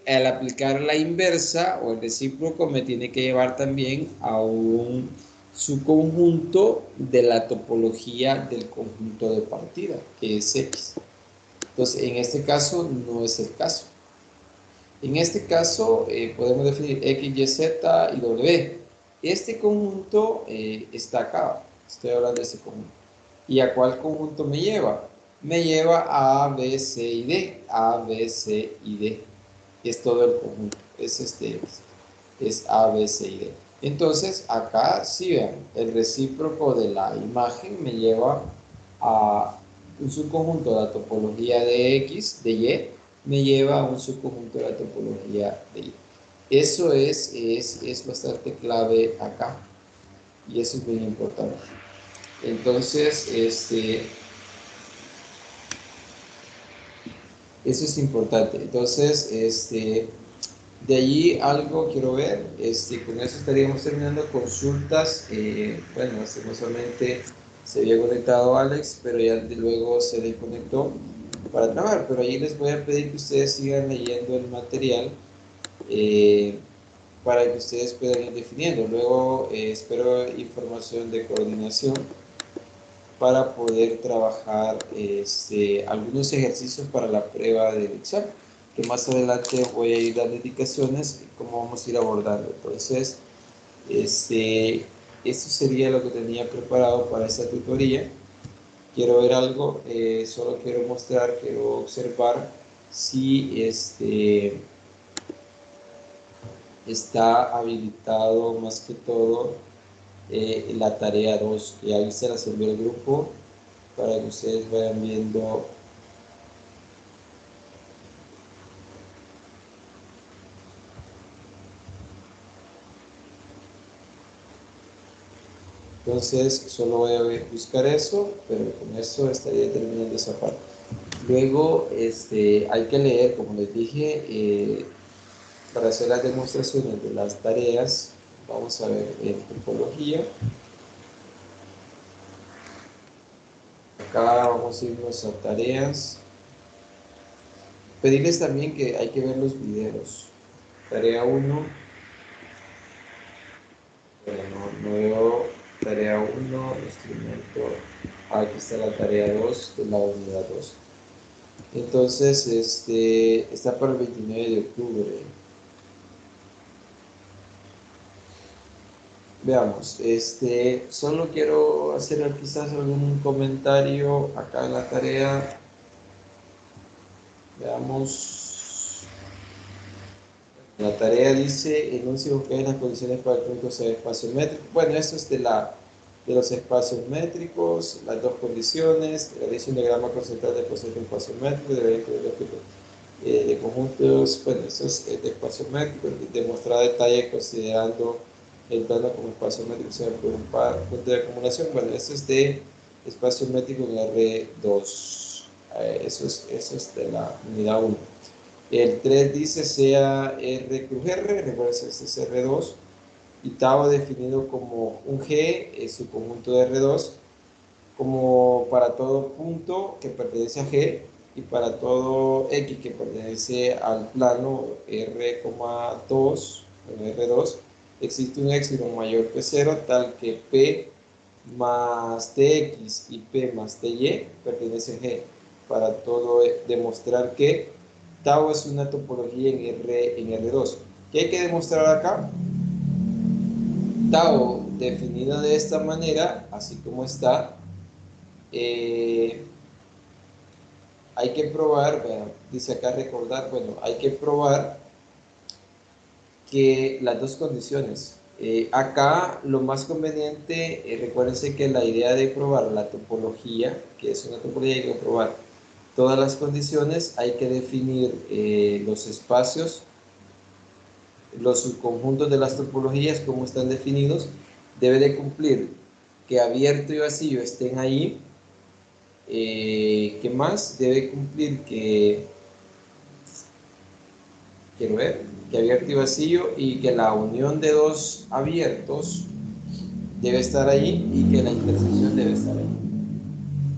al aplicar la inversa o el recíproco me tiene que llevar también a un subconjunto de la topología del conjunto de partida, que es X. Entonces, en este caso no es el caso. En este caso podemos definir X, Y, Z y W. Este conjunto está acá. Estoy hablando de este conjunto. ¿Y a cuál conjunto me lleva? Me lleva a A, B, C y D. A, B, C y D. Es todo el conjunto. Es A, B, C y D. Entonces, acá, si vean, el recíproco de la imagen me lleva a un subconjunto de la topología de X, de Y, me lleva a un subconjunto de la topología de Y. Eso es bastante clave acá. Y eso es muy importante. Entonces, eso es importante. Entonces, de allí algo quiero ver. Con eso estaríamos terminando consultas. Bueno, lastimosamente se había conectado Alex, pero ya luego se desconectó para trabajar. Pero allí les voy a pedir que ustedes sigan leyendo el material para que ustedes puedan ir definiendo. Luego espero información de coordinación para poder trabajar algunos ejercicios para la prueba de examen, que más adelante voy a ir dando indicaciones de cómo vamos a ir abordando. Entonces, esto sería lo que tenía preparado para esta tutoría. Quiero ver algo, solo quiero mostrar, quiero observar si está habilitado más que todo la tarea 2, que ahí se las envió el grupo para que ustedes vayan viendo. Entonces, solo voy a buscar eso, pero con eso estaría terminando esa parte. Luego, hay que leer, como les dije, para hacer las demostraciones de las tareas. Vamos a ver en topología. Acá vamos a irnos a tareas. Pedirles también que hay que ver los videos. Tarea 1. Bueno, no veo tarea 1, instrumento. Aquí está la tarea 2, de la unidad 2. Entonces, está para el 29 de octubre. Veamos, solo quiero hacer quizás algún comentario acá en la tarea. Veamos. La tarea dice, enuncie ustedes las condiciones para el código de espacio métrico. Bueno, esto es de los espacios métricos, las dos condiciones, realiza un diagrama concentrado del concepto de espacio métrico, debería incluir los tipos de conjuntos. Bueno, eso es de espacio métrico, demostrar detalle considerando el plano como espacio métrico, sea por un punto de acumulación. Bueno, esto es de espacio métrico en R2. Eso es de la unidad 1. El 3 dice sea R cruz R, recuerden que este es R2, y tau definido como un G, es su conjunto de R2, como para todo punto que pertenece a G, y para todo X que pertenece al plano R,2, en R2, existe un epsilon mayor que 0, tal que P más Tx y P más Ty pertenece a G. Para todo demostrar que tau es una topología en R2. ¿Qué hay que demostrar acá? Tau definido de esta manera, así como está, hay que probar, vean, dice acá recordar, bueno, hay que probar que las dos condiciones. Acá lo más conveniente, recuérdense que la idea de probar la topología, que es una topología, hay que probar todas las condiciones, hay que definir los espacios, los subconjuntos de las topologías, cómo están definidos, debe de cumplir que abierto y vacío estén ahí. ¿Qué más? Debe cumplir que, quiero ver, que abierto y vacío y que la unión de dos abiertos debe estar ahí y que la intersección debe estar ahí.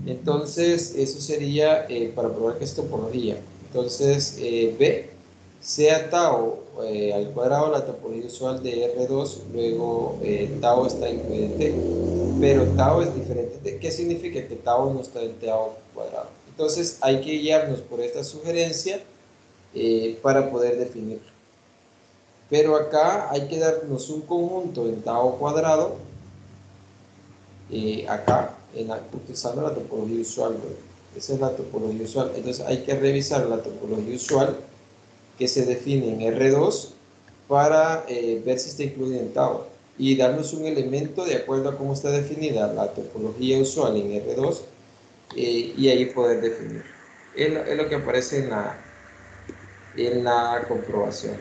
Entonces, eso sería para probar que es topología. Entonces, B, sea tau al cuadrado la topología usual de R2, luego tau está incluido en T, pero tau es diferente. ¿Qué significa que tau no está en tau cuadrado? Entonces, hay que guiarnos por esta sugerencia para poder definirlo. Pero acá hay que darnos un conjunto en tau cuadrado, acá, utilizando la topología usual, ¿verdad? Esa es la topología usual. Entonces hay que revisar la topología usual que se define en R2 para ver si está incluida en tau y darnos un elemento de acuerdo a cómo está definida la topología usual en R2 y ahí poder definir. Es lo que aparece en la comprobación.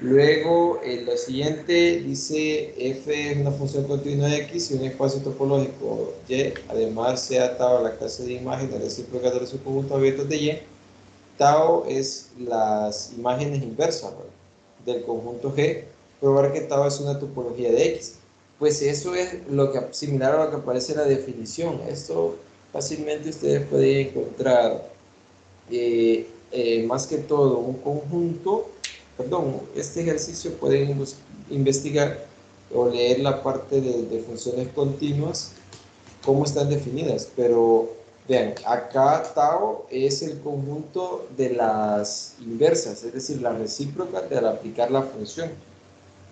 Luego, lo siguiente dice f es una función continua de x y un espacio topológico y, además sea atado a la clase de imágenes recíprocas de los subconjuntos abiertos de y. Tau es las imágenes inversas, ¿verdad?, del conjunto G. Probar que tau es una topología de x. Pues eso es lo que, similar a lo que aparece en la definición. Esto fácilmente ustedes pueden encontrar más que todo un conjunto. Perdón, este ejercicio pueden investigar o leer la parte de funciones continuas, cómo están definidas, pero vean, acá tau es el conjunto de las inversas, es decir, las recíprocas de al aplicar la función.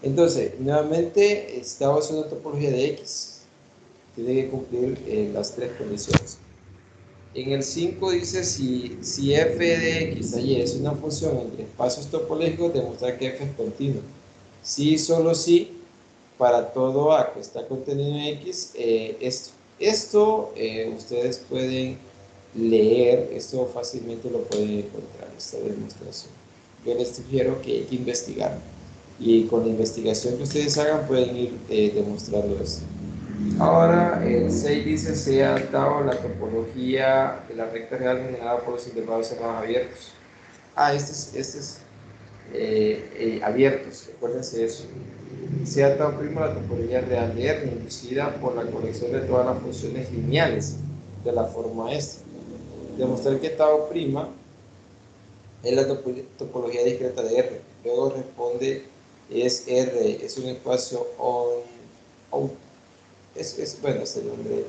Entonces, nuevamente, tau es una topología de x, tiene que cumplir las tres condiciones. En el 5 dice si f de x a y es una función entre espacios topológicos, demostrar que f es continuo. Sí, solo sí, para todo a que está contenido en x, esto ustedes pueden leer, esto fácilmente lo pueden encontrar, esta demostración. Yo les sugiero que hay que investigar y con la investigación que ustedes hagan pueden ir demostrando esto. Ahora el 6 dice sea tau la topología de la recta real generada por los intervalos cerrados abiertos. Este es abiertos, recuérdense eso. Sea tau primo la topología real de R, inducida por la colección de todas las funciones lineales de la forma esta. Demostrar que tau prima es la topología discreta de R. Luego responde es R, es un espacio on bueno, este nombre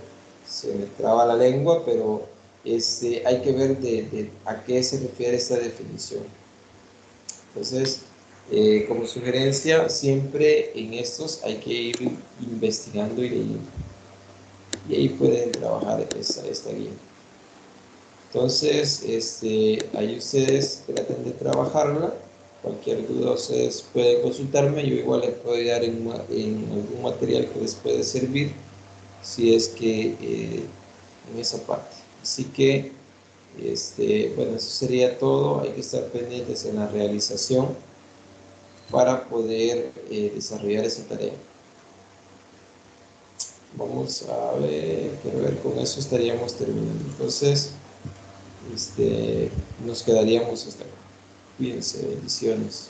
se me traba la lengua, pero hay que ver a qué se refiere esta definición. Entonces, como sugerencia, siempre en estos hay que ir investigando y leyendo. Y ahí pueden trabajar esta guía. Entonces, ahí ustedes traten de trabajarla. Cualquier duda ustedes pueden consultarme. Yo igual les puedo dar en algún material que les puede servir, si es que en esa parte. Así que, bueno, eso sería todo. Hay que estar pendientes en la realización para poder desarrollar esa tarea. Vamos a ver, quiero ver, con eso estaríamos terminando. Entonces, nos quedaríamos hasta acá. Cuídense, bendiciones.